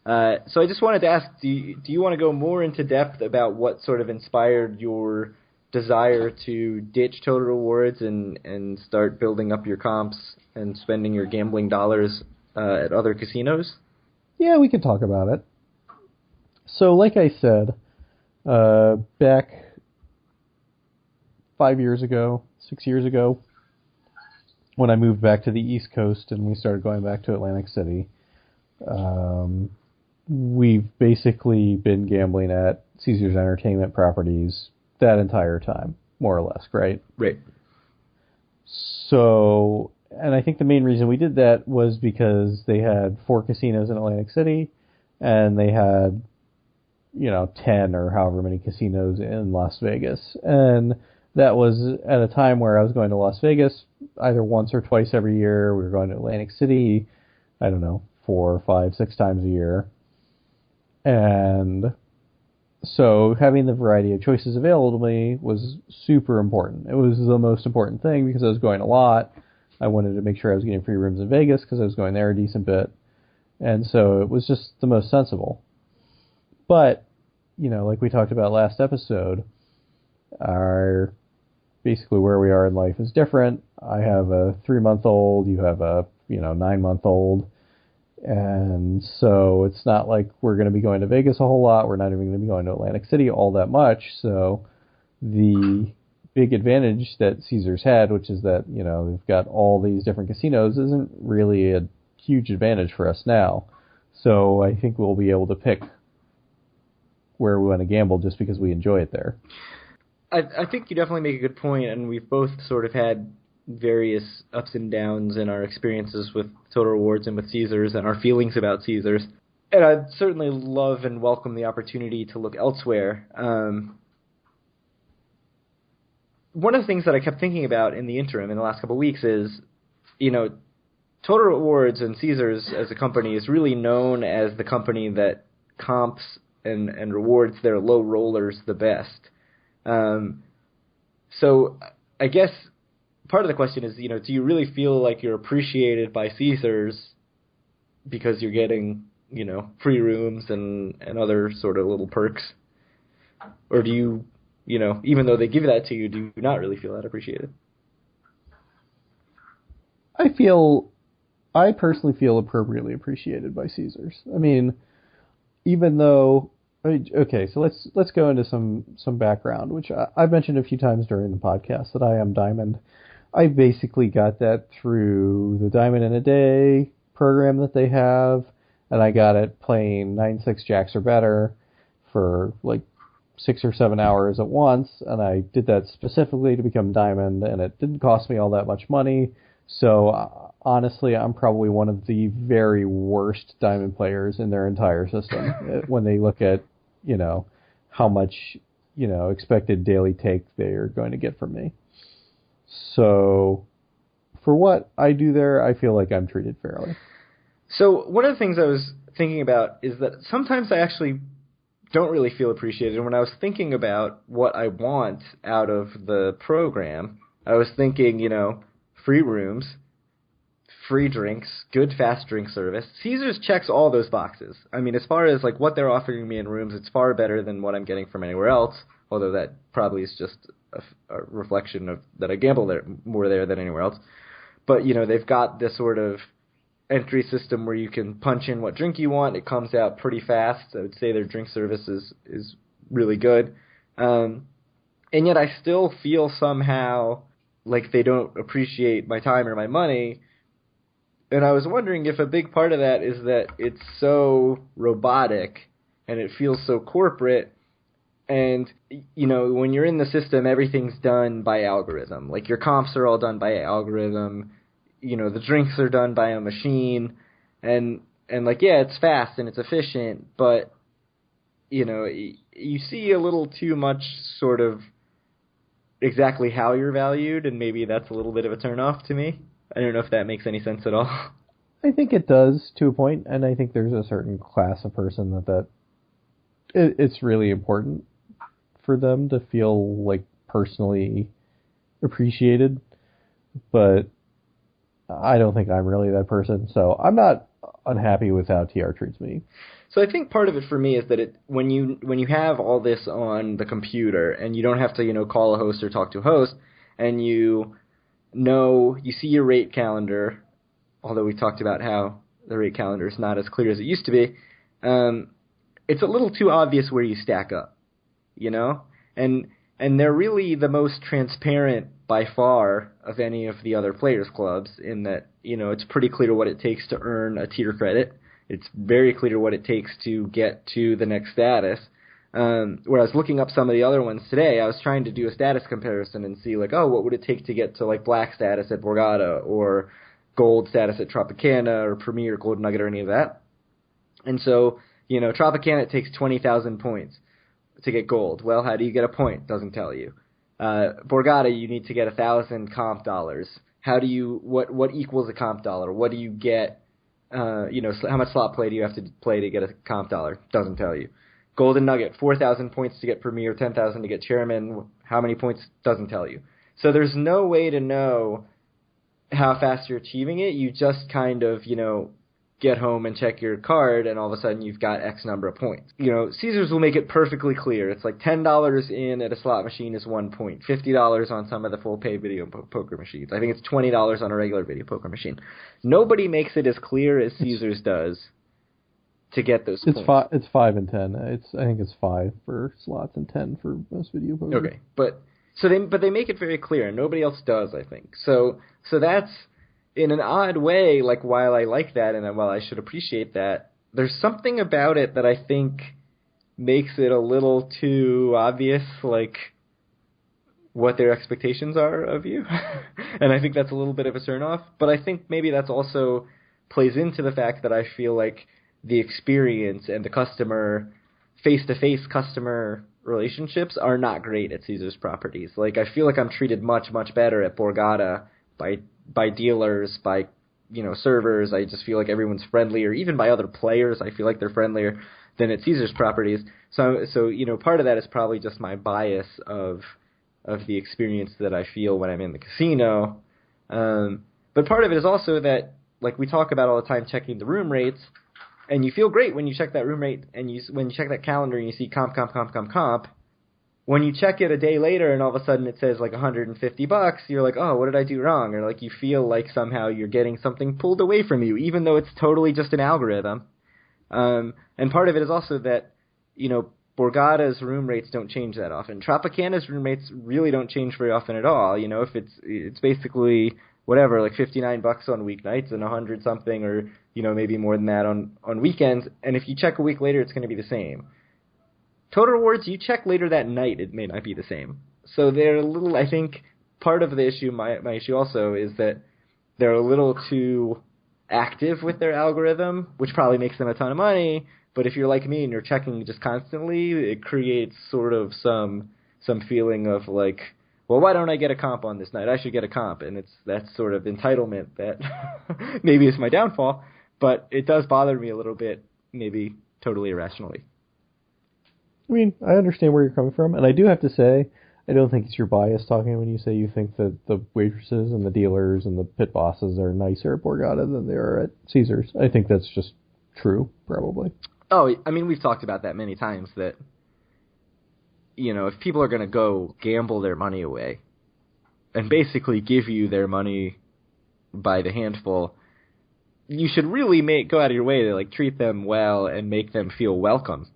So I just wanted to ask, do you want to go more into depth about what sort of inspired your desire to ditch Total Rewards and start building up your comps and spending your gambling dollars at other casinos? Yeah, we can talk about it. So, like I said, back 5 years ago, 6 years ago, when I moved back to the East Coast and we started going back to Atlantic City, we've basically been gambling at Caesars Entertainment properties that entire time, more or less, right? Right. So, and I think the main reason we did that was because they had 4 casinos in Atlantic City, and they had, 10 or however many casinos in Las Vegas. And that was at a time where I was going to Las Vegas either once or twice every year. We were going to Atlantic City, 4, 5, 6 times a year. And so having the variety of choices available to me was super important. It was the most important thing because I was going a lot. I wanted to make sure I was getting free rooms in Vegas because I was going there a decent bit. And so it was just the most sensible. But, like we talked about last episode, basically where we are in life is different. I have a 3-month-old, you have a, 9-month-old. And so it's not like we're going to be going to Vegas a whole lot. We're not even going to be going to Atlantic City all that much. So the big advantage that Caesars had, which is that, they've got all these different casinos, isn't really a huge advantage for us now. So I think we'll be able to pick where we want to gamble just because we enjoy it there. I think you definitely make a good point, and we've both sort of had various ups and downs in our experiences with Total Rewards and with Caesars and our feelings about Caesars. And I'd certainly love and welcome the opportunity to look elsewhere. One of the things that I kept thinking about in the interim in the last couple of weeks is, Total Rewards and Caesars as a company is really known as the company that comps and rewards their low rollers the best. So I guess part of the question is, do you really feel like you're appreciated by Caesars because you're getting, free rooms and other sort of little perks? Or do you, even though they give that to you, do you not really feel that appreciated? I personally feel appropriately appreciated by Caesars. I mean, even though, okay, so let's go into some background, which I've mentioned a few times during the podcast that I am Diamond. I basically got that through the Diamond in a Day program that they have, and I got it playing 9-6 jacks or better for like 6 or 7 hours at once, and I did that specifically to become Diamond, and it didn't cost me all that much money. So honestly, I'm probably one of the very worst Diamond players in their entire system when they look at, how much, expected daily take they're going to get from me. So for what I do there, I feel like I'm treated fairly. So one of the things I was thinking about is that sometimes I actually don't really feel appreciated. And when I was thinking about what I want out of the program, I was thinking, free rooms, free drinks, good fast drink service. Caesars checks all those boxes. I mean, as far as like what they're offering me in rooms, it's far better than what I'm getting from anywhere else, although that probably is just a reflection of that I gamble there more there than anywhere else. But, they've got this sort of entry system where you can punch in what drink you want. It comes out pretty fast. I would say their drink service is really good. And yet I still feel somehow like they don't appreciate my time or my money. And I was wondering if a big part of that is that it's so robotic and it feels so corporate. And, when you're in the system, everything's done by algorithm. Like, your comps are all done by algorithm. The drinks are done by a machine. And like, yeah, it's fast and it's efficient, but, you see a little too much sort of exactly how you're valued, and maybe that's a little bit of a turnoff to me. I don't know if that makes any sense at all. I think it does to a point, and I think there's a certain class of person that it's really important for them to feel like personally appreciated, but I don't think I'm really that person, so I'm not unhappy with how TR treats me. So I think part of it for me is that when you have all this on the computer and you don't have to call a host or talk to a host, and you see your rate calendar, although we talked about how the rate calendar is not as clear as it used to be. It's a little too obvious where you stack up, and they're really the most transparent by far of any of the other players clubs in that, it's pretty clear what it takes to earn a tier credit. It's very clear what it takes to get to the next status. Whereas looking up some of the other ones today, I was trying to do a status comparison and see what would it take to get to black status at Borgata or gold status at Tropicana or Premier, Gold Nugget, or any of that. And so, Tropicana, it takes 20,000 points to get gold. Well, how do you get a point? Doesn't tell you. Borgata, you need to get 1,000 comp dollars. What equals a comp dollar? What do you get? How much slot play do you have to play to get a comp dollar? Doesn't tell you. Golden Nugget, 4,000 points to get Premier, 10,000 to get Chairman. How many points? Doesn't tell you. So there's no way to know how fast you're achieving it. You just kind of, get home and check your card, and all of a sudden you've got X number of points. Caesars will make it perfectly clear. It's like $10 in at a slot machine is 1 point, $50 on some of the full-pay video poker machines. I think it's $20 on a regular video poker machine. Nobody makes it as clear as Caesars does to get those points. It's 5 and 10. I think it's 5 for slots and 10 for most video poker. Okay, but they make it very clear, and nobody else does, I think. So that's, in an odd way, while I like that and while I should appreciate that, there's something about it that I think makes it a little too obvious, what their expectations are of you. And I think that's a little bit of a turn-off. But I think maybe that's also plays into the fact that I feel like the experience and the face-to-face customer relationships are not great at Caesars Properties. I feel like I'm treated much, much better at Borgata by dealers, by servers. I just feel like everyone's friendlier, even by other players. I feel like they're friendlier than at Caesars Properties. So part of that is probably just my bias of the experience that I feel when I'm in the casino. But part of it is also that, we talk about all the time, checking the room rates, and you feel great when you check that room rate and when you check that calendar and you see comp. When you check it a day later and all of a sudden it says $150, you're like, oh, what did I do wrong? Or you feel like somehow you're getting something pulled away from you, even though it's totally just an algorithm. And part of it is also that, Borgata's room rates don't change that often. Tropicana's room rates really don't change very often at all. If it's basically whatever, $59 on weeknights and 100 something, or maybe more than that on weekends. And if you check a week later, it's going to be the same. Total Rewards, you check later that night, it may not be the same. So they're a little, I think, part of the issue, my issue also, is that they're a little too active with their algorithm, which probably makes them a ton of money. But if you're like me and you're checking just constantly, it creates sort of some feeling of well, why don't I get a comp on this night? I should get a comp. And it's that sort of entitlement that maybe is my downfall, but it does bother me a little bit, maybe totally irrationally. I mean, I understand where you're coming from, and I do have to say, I don't think it's your bias talking when you say you think that the waitresses and the dealers and the pit bosses are nicer at Borgata than they are at Caesars. I think that's just true, probably. Oh, I mean, we've talked about that many times, that, if people are going to go gamble their money away and basically give you their money by the handful, you should really go out of your way to treat them well and make them feel welcome.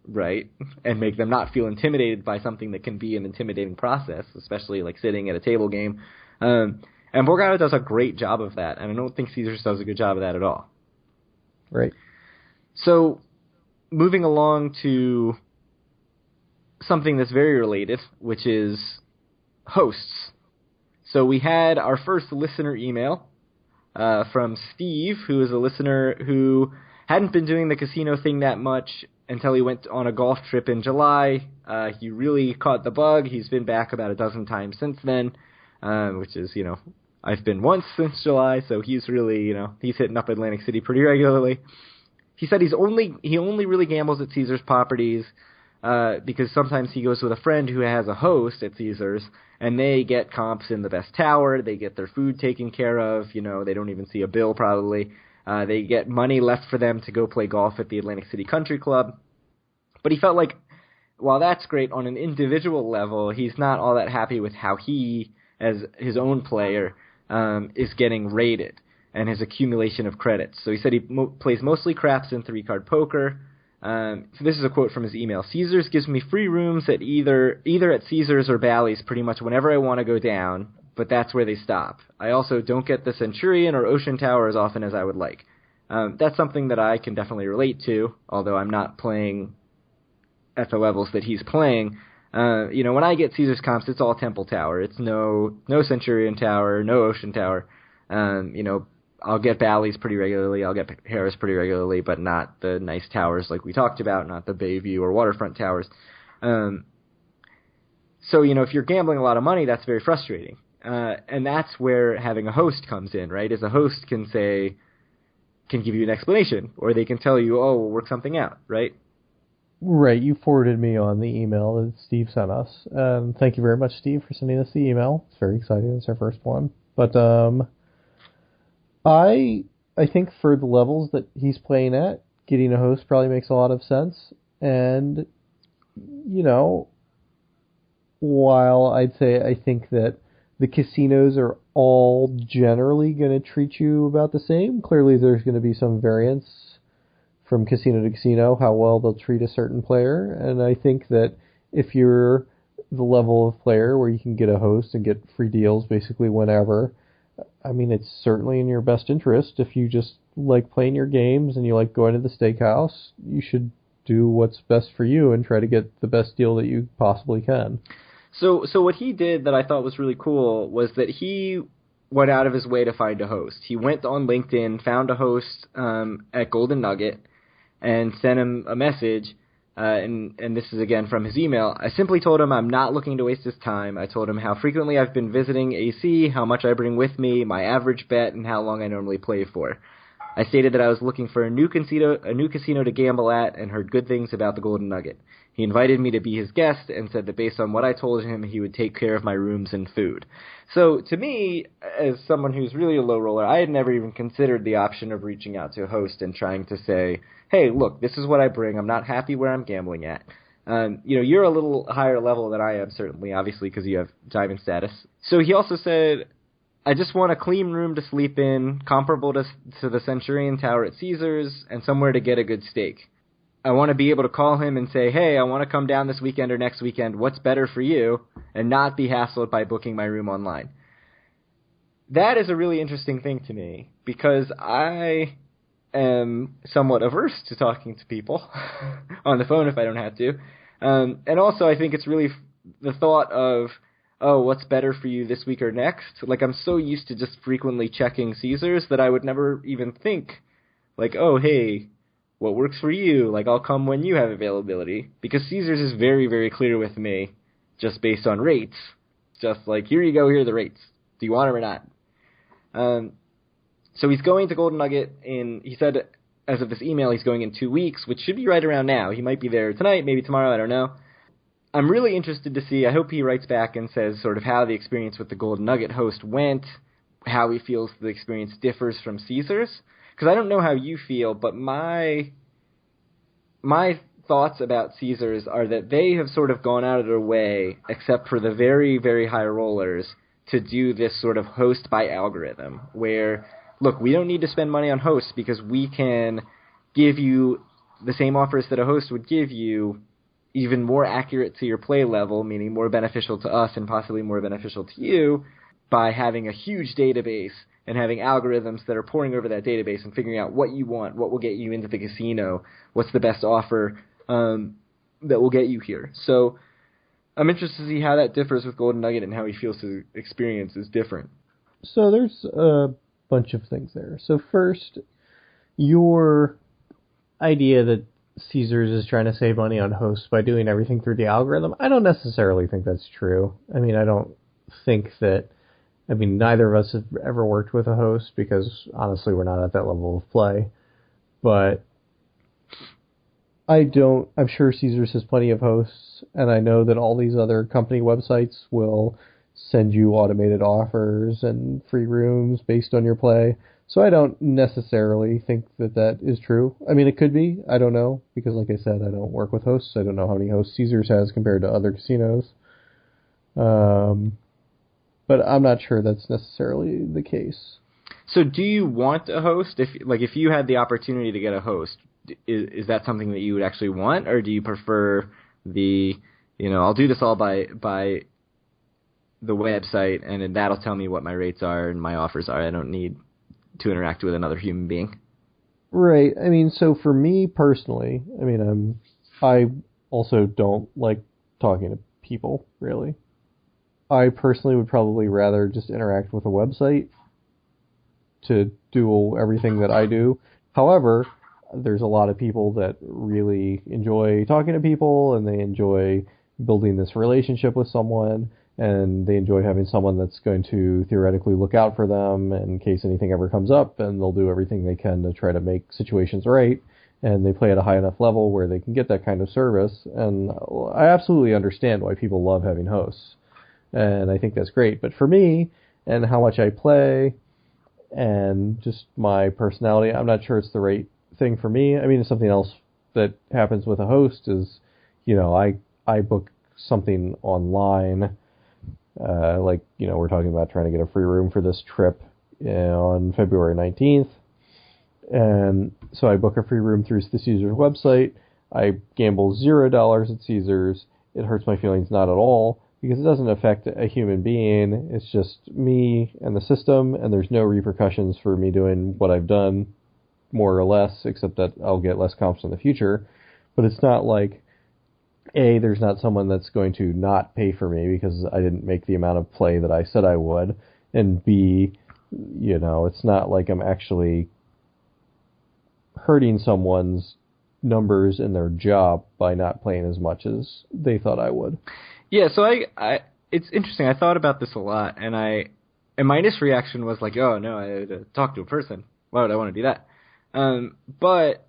Right? And make them not feel intimidated by something that can be an intimidating process, especially sitting at a table game. And Borgata does a great job of that, and I don't think Caesars does a good job of that at all. Right. So, moving along to something that's very related, which is hosts. So we had our first listener email from Steve, who is a listener who hadn't been doing the casino thing that much until he went on a golf trip in July. He really caught the bug. He's been back about a dozen times since then, which is, I've been once since July, so he's really, he's hitting up Atlantic City pretty regularly. He said he only really gambles at Caesars Properties because sometimes he goes with a friend who has a host at Caesars, and they get comps in the best tower, they get their food taken care of, they don't even see a bill probably. They get money left for them to go play golf at the Atlantic City Country Club. But he felt like, while that's great on an individual level, he's not all that happy with how he, as his own player, is getting rated. and his accumulation of credits. So he said he plays mostly craps and 3-card poker. So this is a quote from his email. Caesars gives me free rooms at either at Caesars or Bally's pretty much whenever I want to go down, but that's where they stop. I also don't get the Centurion or Ocean Tower as often as I would like. That's something that I can definitely relate to, although I'm not playing at the levels that he's playing. When I get Caesars comps, it's all Temple Tower. It's no Centurion Tower, no Ocean Tower. I'll get Bally's pretty regularly. I'll get Harrah's pretty regularly, but not the nice towers like we talked about, not the Bayview or Waterfront towers. So, if you're gambling a lot of money, that's very frustrating. And that's where having a host comes in, right? As a host can give you an explanation, or they can tell you, oh, we'll work something out, right? Right, you forwarded me on the email that Steve sent us. Thank you very much, Steve, for sending us the email. It's very exciting. It's our first one. But I think for the levels that he's playing at, getting a host probably makes a lot of sense. And, while I'd say I think that the casinos are all generally going to treat you about the same, clearly there's going to be some variance from casino to casino, how well they'll treat a certain player. And I think that if you're the level of player where you can get a host and get free deals basically whenever, I mean, it's certainly in your best interest. If you just like playing your games and you like going to the steakhouse, you should do what's best for you and try to get the best deal that you possibly can. So what he did that I thought was really cool was that he went out of his way to find a host. He went on LinkedIn, found a host at Golden Nugget, and sent him a message, and this is again from his email. I simply told him I'm not looking to waste his time. I told him how frequently I've been visiting AC, how much I bring with me, my average bet, and how long I normally play for. I stated that I was looking for a new casino to gamble at, and heard good things about the Golden Nugget. He invited me to be his guest and said that based on what I told him, he would take care of my rooms and food. So to me, as someone who's really a low roller, I had never even considered the option of reaching out to a host and trying to say, hey, look, this is what I bring. I'm not happy where I'm gambling at. You're a little higher level than I am, certainly, obviously, because you have diamond status. So he also said, I just want a clean room to sleep in, comparable to the Centurion Tower at Caesars, and somewhere to get a good steak. I want to be able to call him and say, hey, I want to come down this weekend or next weekend. What's better for you? And not be hassled by booking my room online. That is a really interesting thing to me, because I am somewhat averse to talking to people on the phone if I don't have to. And also I think it's really the thought of, oh, what's better for you this week or next? Like, I'm so used to just frequently checking Caesars that I would never even think, like, oh, hey, what works for you? Like, I'll come when you have availability. Because Caesars is very, very clear with me, just based on rates. Just like, here you go, here are the rates. Do you want them or not? So he's going to Golden Nugget he said, as of this email, he's going in 2 weeks, which should be right around now. He might be there tonight, maybe tomorrow, I don't know. I'm really interested to see, I hope he writes back and says sort of how the experience with the Golden Nugget host went, how he feels the experience differs from Caesars. Because I don't know how you feel, but my thoughts about Caesars are that they have sort of gone out of their way, except for the very, very high rollers, to do this sort of host by algorithm, where, look, we don't need to spend money on hosts because we can give you the same offers that a host would give you, even more accurate to your play level, meaning more beneficial to us and possibly more beneficial to you, by having a huge database and having algorithms that are poring over that database and figuring out what you want, what will get you into the casino, what's the best offer that will get you here. So I'm interested to see how that differs with Golden Nugget and how he feels his experience is different. So there's a bunch of things there. So first, your idea that Caesars is trying to save money on hosts by doing everything through the algorithm, I don't necessarily think that's true. I mean, I don't think that... I mean, neither of us have ever worked with a host because, honestly, we're not at that level of play. But I'm sure Caesars has plenty of hosts, and I know that all these other company websites will send you automated offers and free rooms based on your play. So I don't necessarily think that is true. I mean, it could be. I don't know, because like I said, I don't work with hosts. I don't know how many hosts Caesars has compared to other casinos. But I'm not sure that's necessarily the case. So do you want a host? If you had the opportunity to get a host, is that something that you would actually want, or do you prefer I'll do this all by the website, and that'll tell me what my rates are and my offers are. I don't need to interact with another human being. Right. I mean, so for me personally, I mean, I also don't like talking to people, really. I personally would probably rather just interact with a website to do everything that I do. However, there's a lot of people that really enjoy talking to people, and they enjoy building this relationship with someone, and they enjoy having someone that's going to theoretically look out for them in case anything ever comes up, and they'll do everything they can to try to make situations right, and they play at a high enough level where they can get that kind of service. And I absolutely understand why people love having hosts, and I think that's great. But for me, and how much I play, and just my personality, I'm not sure it's the right thing for me. I mean, something else that happens with a host is, I book something online, we're talking about trying to get a free room for this trip on February 19th. And so I book a free room through the Caesars website. I gamble $0 at Caesars. It hurts my feelings not at all, because it doesn't affect a human being. It's just me and the system, and there's no repercussions for me doing what I've done, more or less, except that I'll get less comps in the future. But it's not like, A, there's not someone that's going to not pay for me because I didn't make the amount of play that I said I would, and B, it's not like I'm actually hurting someone's numbers in their job by not playing as much as they thought I would. Yeah, so I it's interesting. I thought about this a lot, and my initial reaction was like, oh no, I had to talk to a person. Why would I want to do that? But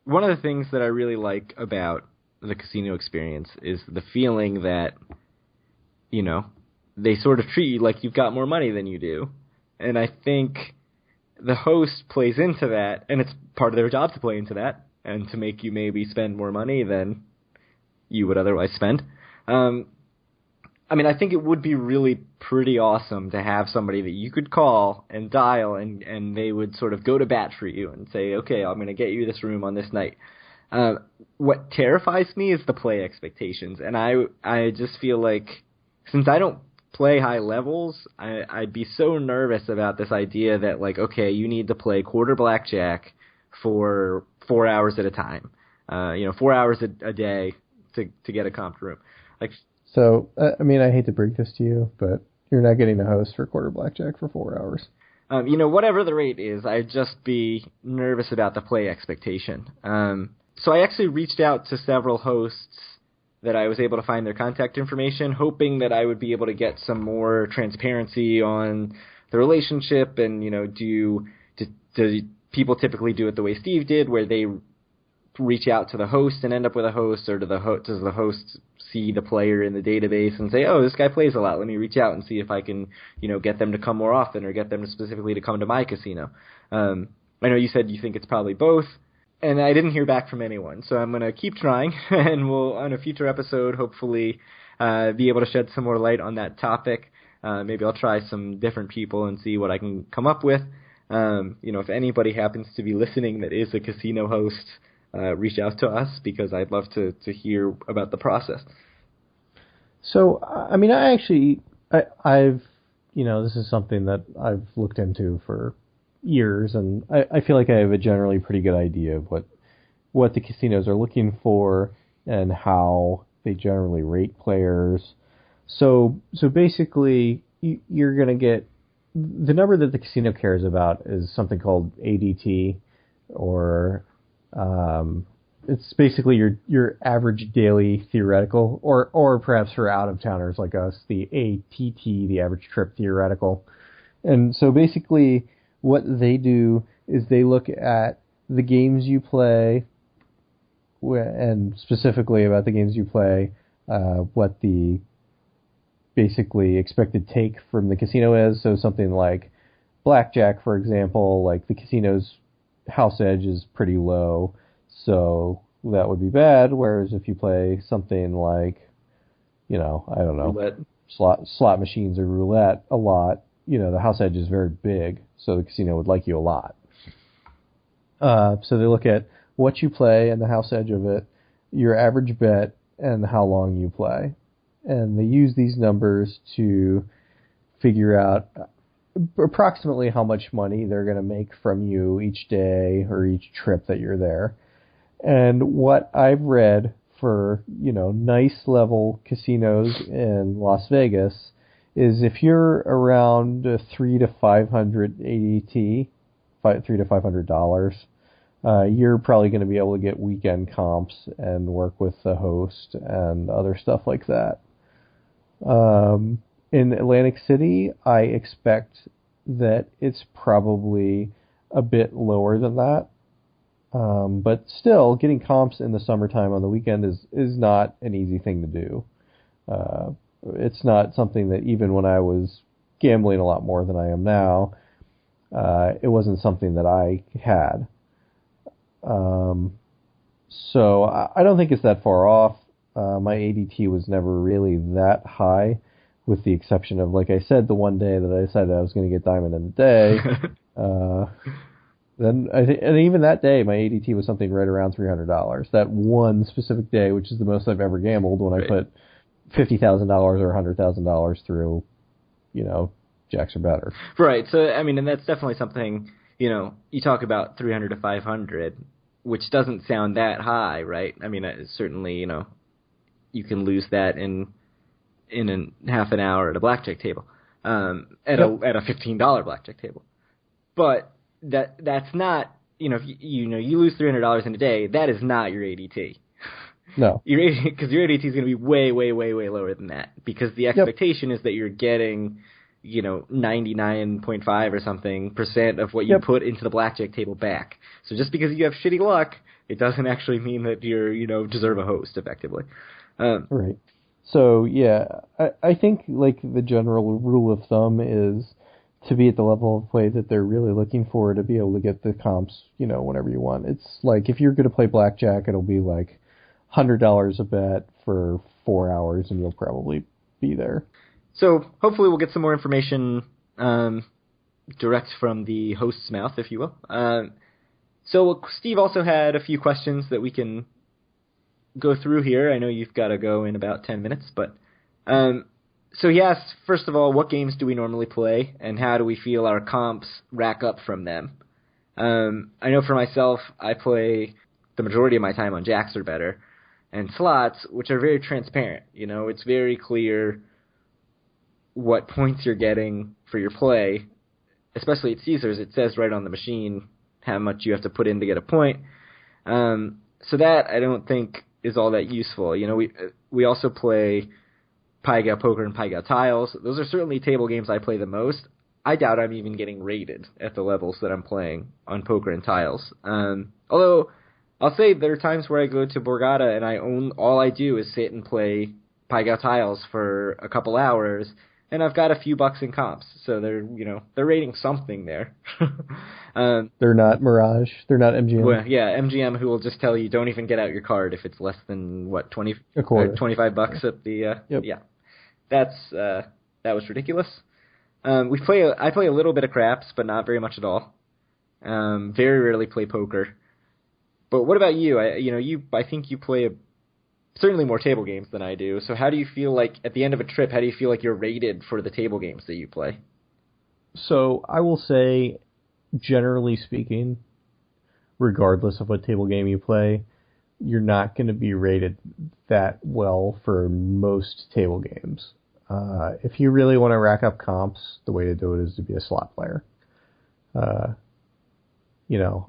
one of the things that I really like about the casino experience is the feeling that, they sort of treat you like you've got more money than you do. And I think the host plays into that, and it's part of their job to play into that, and to make you maybe spend more money than you would otherwise spend. I think it would be really pretty awesome to have somebody that you could call and dial, and they would sort of go to bat for you and say, okay, I'm going to get you this room on this night. What terrifies me is the play expectations, and I just feel like, since I don't play high levels, I'd be so nervous about this idea that, like, okay, you need to play quarter blackjack for 4 hours at a time, 4 hours a day to get a comp room. So, I hate to break this to you, but you're not getting a host for quarter blackjack for 4 hours. Whatever the rate is, I'd just be nervous about the play expectation. So I actually reached out to several hosts that I was able to find their contact information, hoping that I would be able to get some more transparency on the relationship, and, do people typically do it the way Steve did, where they reach out to the host and end up with a host, or does the host see the player in the database and say, oh, this guy plays a lot, let me reach out and see if I can, get them to come more often, or get them specifically to come to my casino. I know you said you think it's probably both, and I didn't hear back from anyone, so I'm going to keep trying, and we'll, on a future episode, hopefully be able to shed some more light on that topic. Maybe I'll try some different people and see what I can come up with. If anybody happens to be listening that is a casino host, reach out to us, because I'd love to hear about the process. So, I've this is something that I've looked into for years, and I feel like I have a generally pretty good idea of what the casinos are looking for and how they generally rate players. So basically, you're going to get the number that the casino cares about is something called ADT, or it's basically your average daily theoretical, or perhaps for out-of-towners like us, the ATT, the average trip theoretical. And so basically what they do is they look at the games you play, and specifically about the games you play, what the basically expected take from the casino is. So something like blackjack, for example, like the casino's house edge is pretty low, so that would be bad. Whereas if you play something like, I don't know, roulette. slot machines or roulette a lot, the house edge is very big, so the casino would like you a lot. So they look at what you play and the house edge of it, your average bet, and how long you play. And they use these numbers to figure out approximately how much money they're going to make from you each day or each trip that you're there. And what I've read for, nice level casinos in Las Vegas is if you're around $300 to $500 ADT, $300 to $500, you're probably going to be able to get weekend comps and work with the host and other stuff like that. In Atlantic City, I expect that it's probably a bit lower than that. But still, getting comps in the summertime on the weekend is not an easy thing to do. It's not something that even when I was gambling a lot more than I am now, it wasn't something that I had. So I don't think it's that far off. My ADT was never really that high, with the exception of, like I said, the one day that I decided I was going to get Diamond in the day. Then and even that day, my ADT was something right around $300. That one specific day, which is the most I've ever gambled, when I put $50,000 or $100,000 through, jacks or better. Right. So and that's definitely something. You talk about 300 to 500, which doesn't sound that high, right? Certainly, you can lose that in half an hour at a blackjack table, at a $15 blackjack table. But that's not, if you lose $300 in a day, that is not your ADT. No. Because your ADT is going to be way, way, way, way lower than that, because the expectation is that you're getting 99.5 or something % of what you put into the blackjack table back. So just because you have shitty luck, it doesn't actually mean that you're, deserve a host, effectively. Right. So, yeah, I think, like, the general rule of thumb is to be at the level of play that they're really looking for, to be able to get the comps, whenever you want. It's like, if you're going to play blackjack, it'll be like $100 a bet for 4 hours, and you'll probably be there. So hopefully we'll get some more information direct from the host's mouth, if you will. So Steve also had a few questions that we can go through here. I know you've got to go in about 10 minutes, but so he asked, first of all, what games do we normally play, and how do we feel our comps rack up from them? I know for myself, I play the majority of my time on jacks or better, and slots, which are very transparent. It's very clear what points you're getting for your play. Especially at Caesars, it says right on the machine how much you have to put in to get a point. So that I don't think is all that useful. We also play Pai Gow Poker and Pai Gow Tiles. Those are certainly table games I play the most. I doubt I'm even getting rated at the levels that I'm playing on Poker and Tiles. Although I'll say there are times where I go to Borgata and all I do is sit and play Pai Gow Tiles for a couple hours, and I've got a few bucks in comps, so they're rating something there. They're not Mirage. They're not MGM. Well, yeah, MGM, who will just tell you don't even get out your card if it's less than what, $25 at the yeah. That was ridiculous. I play a little bit of craps, but not very much at all. Very rarely play poker. But what about you? I think you play certainly more table games than I do. So how do you feel like at the end of a trip? How do you feel like you're rated for the table games that you play? So I will say, generally speaking, regardless of what table game you play, you're not going to be rated that well for most table games. If you really want to rack up comps, the way to do it is to be a slot player.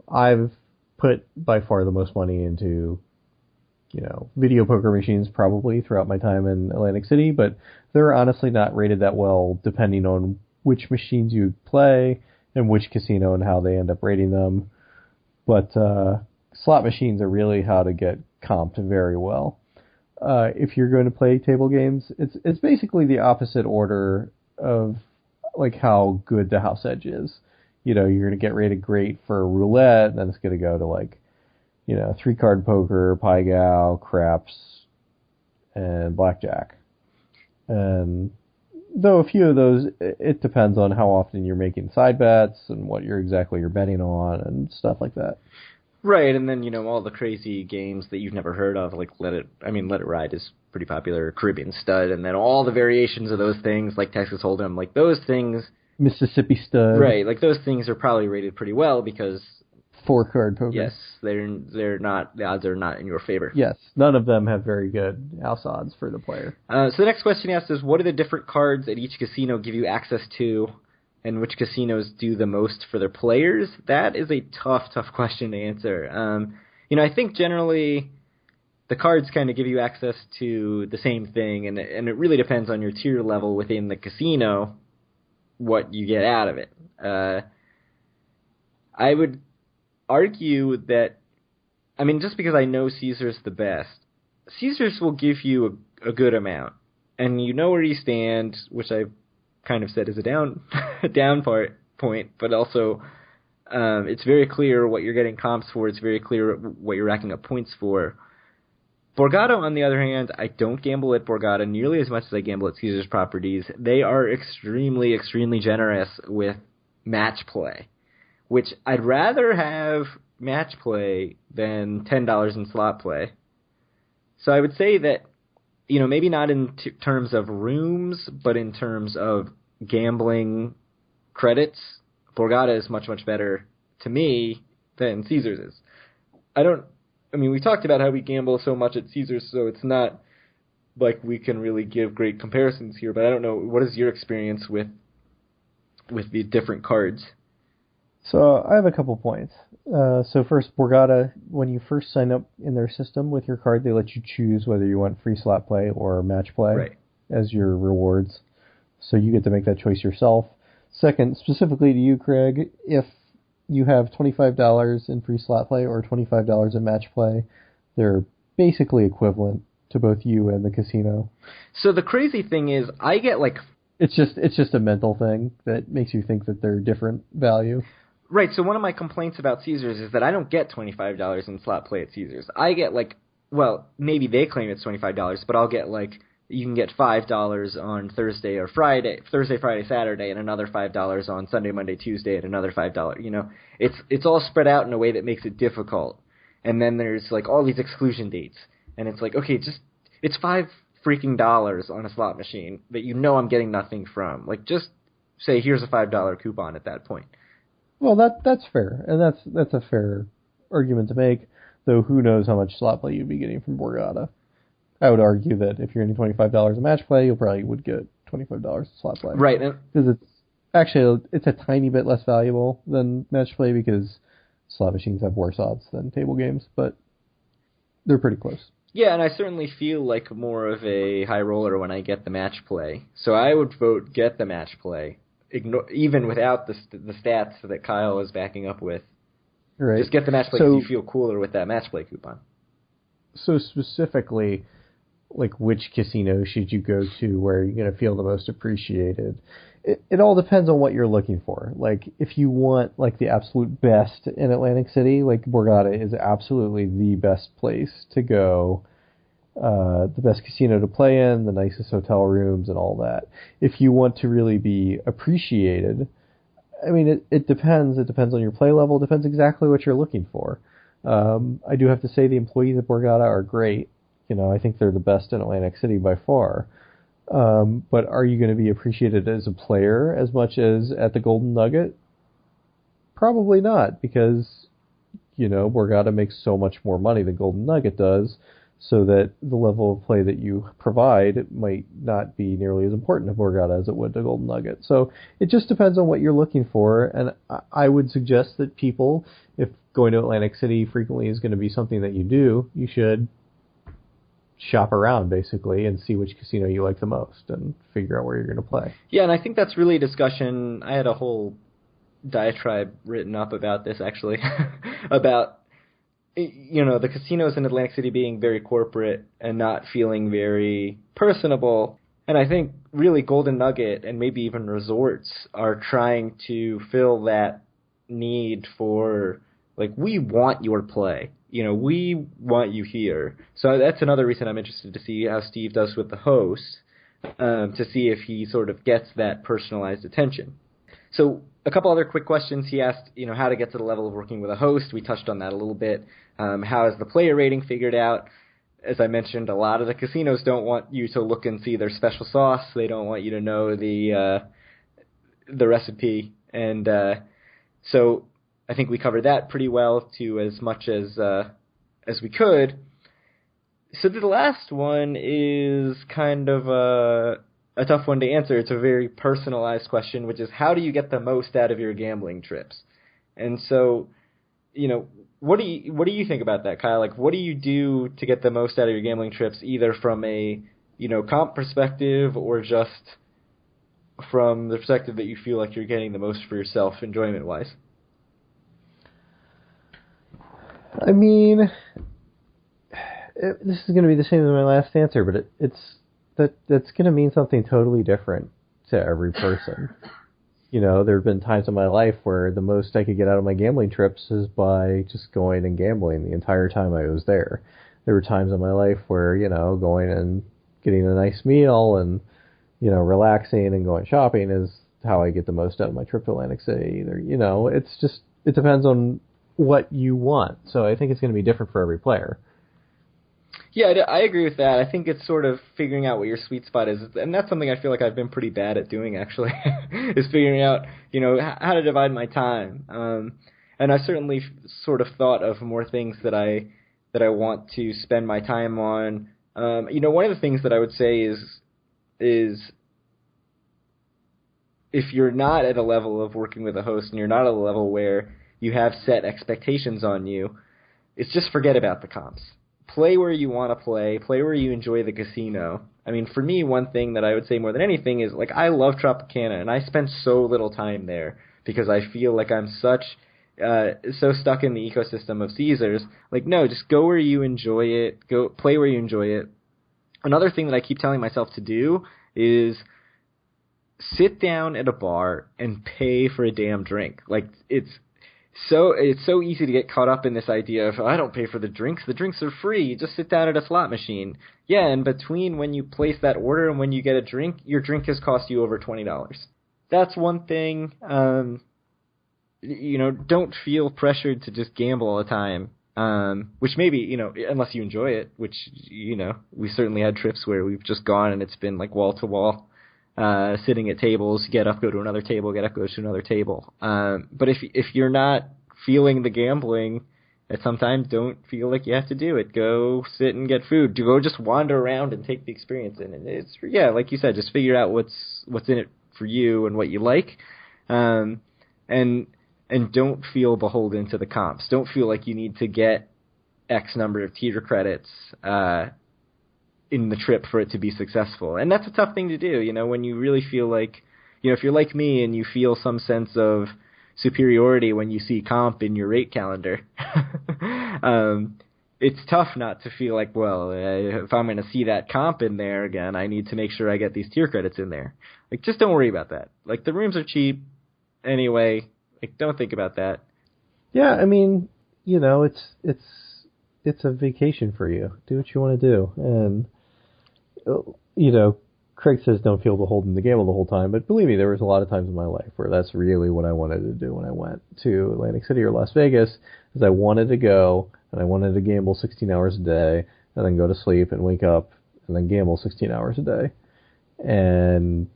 I've put by far the most money into, video poker machines probably throughout my time in Atlantic City, but they're honestly not rated that well depending on which machines you play and which casino and how they end up rating them. But slot machines are really how to get comped very well. If you're going to play table games, it's basically the opposite order of like how good the house edge is. You're going to get rated great for roulette, and then it's going to go to like, 3-card poker, Pai Gow, craps, and blackjack. And, Though a few of those, it depends on how often you're making side bets and what you're betting on and stuff like that. Right, and then, all the crazy games that you've never heard of, like Let It Ride is pretty popular, Caribbean Stud, and then all the variations of those things, like Texas Hold'em, like those things... Mississippi Stud. Right, like those things are probably rated pretty well because... 4-card poker. Yes, they're not, the odds are not in your favor. Yes, none of them have very good house odds for the player. So the next question he asked is, what are the different cards at each casino give you access to, and which casinos do the most for their players? That is a tough question to answer. I think generally the cards kind of give you access to the same thing, and it really depends on your tier level within the casino what you get out of it. I would argue that, just because I know Caesars the best, Caesars will give you a good amount, and you know where you stand, which I kind of said is a down point, but also it's very clear what you're getting comps for. It's very clear what you're racking up points for. Borgata, on the other hand, I don't gamble at Borgata nearly as much as I gamble at Caesars Properties. They are extremely, extremely generous with match play, which I'd rather have match play than $10 in slot play. So I would say that, maybe not in terms of rooms, but in terms of gambling credits, Borgata is much, much better to me than Caesars is. We talked about how we gamble so much at Caesars, so it's not like we can really give great comparisons here, but I don't know, what is your experience with the different cards? So I have a couple points. So first, Borgata, when you first sign up in their system with your card, they let you choose whether you want free slot play or match play as your rewards. So you get to make that choice yourself. Second, specifically to you, Craig, if you have $25 in free slot play or $25 in match play, they're basically equivalent to both you and the casino. So the crazy thing is, I get It's just a mental thing that makes you think that they're different value. Right, so one of my complaints about Caesars is that I don't get $25 in slot play at Caesars. I get maybe they claim it's $25, but I'll get you can get $5 on Thursday, Friday, Saturday, and another $5 on Sunday, Monday, Tuesday, and another $5. It's all spread out in a way that makes it difficult. And then there's all these exclusion dates, and it's okay, it's $5 freaking on a slot machine that I'm getting nothing from. Just say here's a $5 coupon at that point. Well, that's fair, and that's a fair argument to make. Though who knows how much slot play you'd be getting from Borgata? I would argue that if you're getting $25 in match play, you probably would get $25 in slot play. Right, because it's a tiny bit less valuable than match play because slot machines have worse odds than table games, but they're pretty close. Yeah, and I certainly feel like more of a high roller when I get the match play. So I would vote get the match play. Even without the stats that Kyle is backing up with. Right. Just get the match play because you feel cooler with that match play coupon. So specifically, which casino should you go to where you're going to feel the most appreciated? It all depends on what you're looking for. If you want the absolute best in Atlantic City, Borgata is absolutely the best place to go. The best casino to play in, the nicest hotel rooms, and all that. If you want to really be appreciated, it depends. It depends on your play level. It depends exactly what you're looking for. I do have to say the employees at Borgata are great. I think they're the best in Atlantic City by far. But are you going to be appreciated as a player as much as at the Golden Nugget? Probably not, because, Borgata makes so much more money than Golden Nugget does, so that the level of play that you provide might not be nearly as important to Borgata as it would to Golden Nugget. So it just depends on what you're looking for, and I would suggest that people, if going to Atlantic City frequently is going to be something that you do, you should shop around, basically, and see which casino you like the most and figure out where you're going to play. Yeah, and I think that's really a discussion. I had a whole diatribe written up about this, actually, about the casinos in Atlantic City being very corporate and not feeling very personable. And I think really Golden Nugget and maybe even resorts are trying to fill that need for, we want your play. We want you here. So that's another reason I'm interested to see how Steve does with the host. to see if he sort of gets that personalized attention. So a couple other quick questions. He asked, how to get to the level of working with a host. We touched on that a little bit. How is the player rating figured out? As I mentioned, a lot of the casinos don't want you to look and see their special sauce. They don't want you to know the recipe. And so I think we covered that pretty well, to as much as we could. So the last one is kind of a tough one to answer. It's a very personalized question, which is, how do you get the most out of your gambling trips? And so, what do you think about that, Kyle? Like, what do you do to get the most out of your gambling trips, either from a, comp perspective, or just from the perspective that you feel like you're getting the most for yourself, enjoyment-wise? I mean, this is going to be the same as my last answer, but that's going to mean something totally different to every person. There have been times in my life where the most I could get out of my gambling trips is by just going and gambling the entire time I was there. There were times in my life where, going and getting a nice meal and, relaxing and going shopping is how I get the most out of my trip to Atlantic City. It depends on what you want. So I think it's going to be different for every player. Yeah, I agree with that. I think it's sort of figuring out what your sweet spot is, and that's something I feel like I've been pretty bad at doing, actually, is figuring out, how to divide my time. And I've certainly sort of thought of more things that I want to spend my time on. One of the things that I would say is if you're not at a level of working with a host and you're not at a level where you have set expectations on you, it's just forget about the comps. Play where you want to play where you enjoy the casino. I mean, for me, one thing that I would say more than anything is, like, I love Tropicana, and I spend so little time there because I feel like I'm so stuck in the ecosystem of Caesars. Like, no, just go where you enjoy it. Go play where you enjoy it. Another thing that I keep telling myself to do is sit down at a bar and pay for a damn drink. Like, it's so easy to get caught up in this idea of, I don't pay for the drinks are free, you just sit down at a slot machine. Yeah, and between when you place that order and when you get a drink, your drink has cost you over $20. That's one thing. Don't feel pressured to just gamble all the time. Which maybe, unless you enjoy it, which, we certainly had trips where we've just gone and it's been like wall to wall. Sitting at tables, get up, go to another table, get up, go to another table. But if you're not feeling the gambling, sometimes don't feel like you have to do it. Go sit and get food. Go just wander around and take the experience in. And it's, like you said, just figure out what's in it for you and what you like. And don't feel beholden to the comps. Don't feel like you need to get X number of teeter credits, in the trip for it to be successful. And that's a tough thing to do, when you really feel like, if you're like me and you feel some sense of superiority when you see comp in your rate calendar, it's tough not to feel like, well, if I'm going to see that comp in there again, I need to make sure I get these tier credits in there. Like, just don't worry about that. Like, the rooms are cheap anyway. Like, don't think about that. Yeah, I mean, it's a vacation for you. Do what you want to do. And, Craig says don't feel beholden to gamble the whole time, but believe me, there was a lot of times in my life where that's really what I wanted to do when I went to Atlantic City or Las Vegas, is I wanted to go and I wanted to gamble 16 hours a day and then go to sleep and wake up and then gamble 16 hours a day. And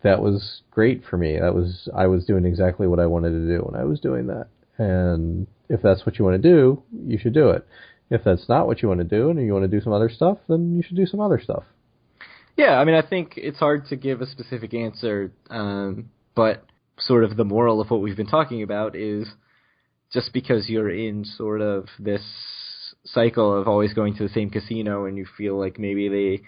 that was great for me. I was doing exactly what I wanted to do when I was doing that. And if that's what you want to do, you should do it. If that's not what you want to do and you want to do some other stuff, then you should do some other stuff. Yeah, I mean, I think it's hard to give a specific answer, but sort of the moral of what we've been talking about is just because you're in sort of this cycle of always going to the same casino and you feel like maybe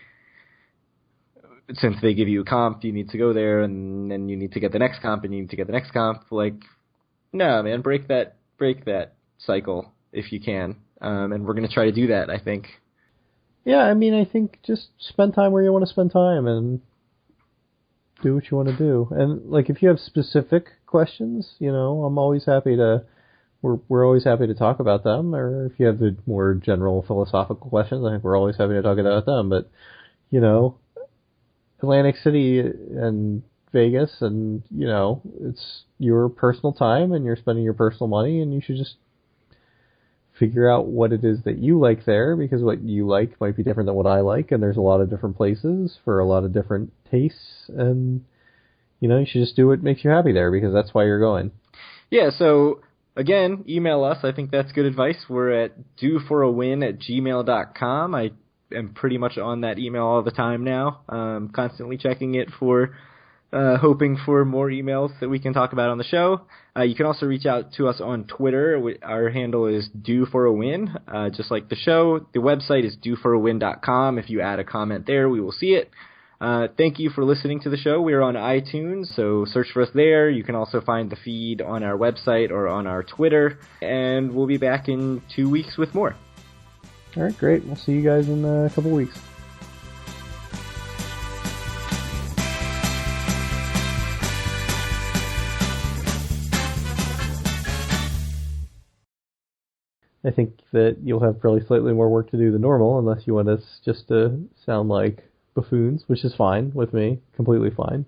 since they give you a comp, you need to go there and then you need to get the next comp and you need to get the next comp. Like, no, man, break that cycle if you can. And we're going to try to do that, I think. Yeah, I mean, I think just spend time where you want to spend time and do what you want to do. And, like, if you have specific questions, I'm always happy to, we're always happy to talk about them. Or if you have the more general philosophical questions, I think we're always happy to talk about them. But, Atlantic City and Vegas, and, you know, it's your personal time and you're spending your personal money, and you should just figure out what it is that you like there, because what you like might be different than what I like, and there's a lot of different places for a lot of different tastes, and, you know, you should just do what makes you happy there, because that's why you're going. Yeah, so, again, email us. I think that's good advice. We're at doforawin@gmail.com. I am pretty much on that email all the time now, constantly checking it for hoping for more emails that we can talk about on the show. You can also reach out to us on Twitter. Our handle is doforawin, just like the show. The website is doforawin.com. If you add a comment there, we will see it. Thank you for listening to the show. We are on iTunes, so search for us there. You can also find the feed on our website or on our Twitter, and we'll be back in 2 weeks with more. All right, great. We'll see you guys in a couple weeks. I think that you'll have probably slightly more work to do than normal, unless you want us just to sound like buffoons, which is fine with me, completely fine.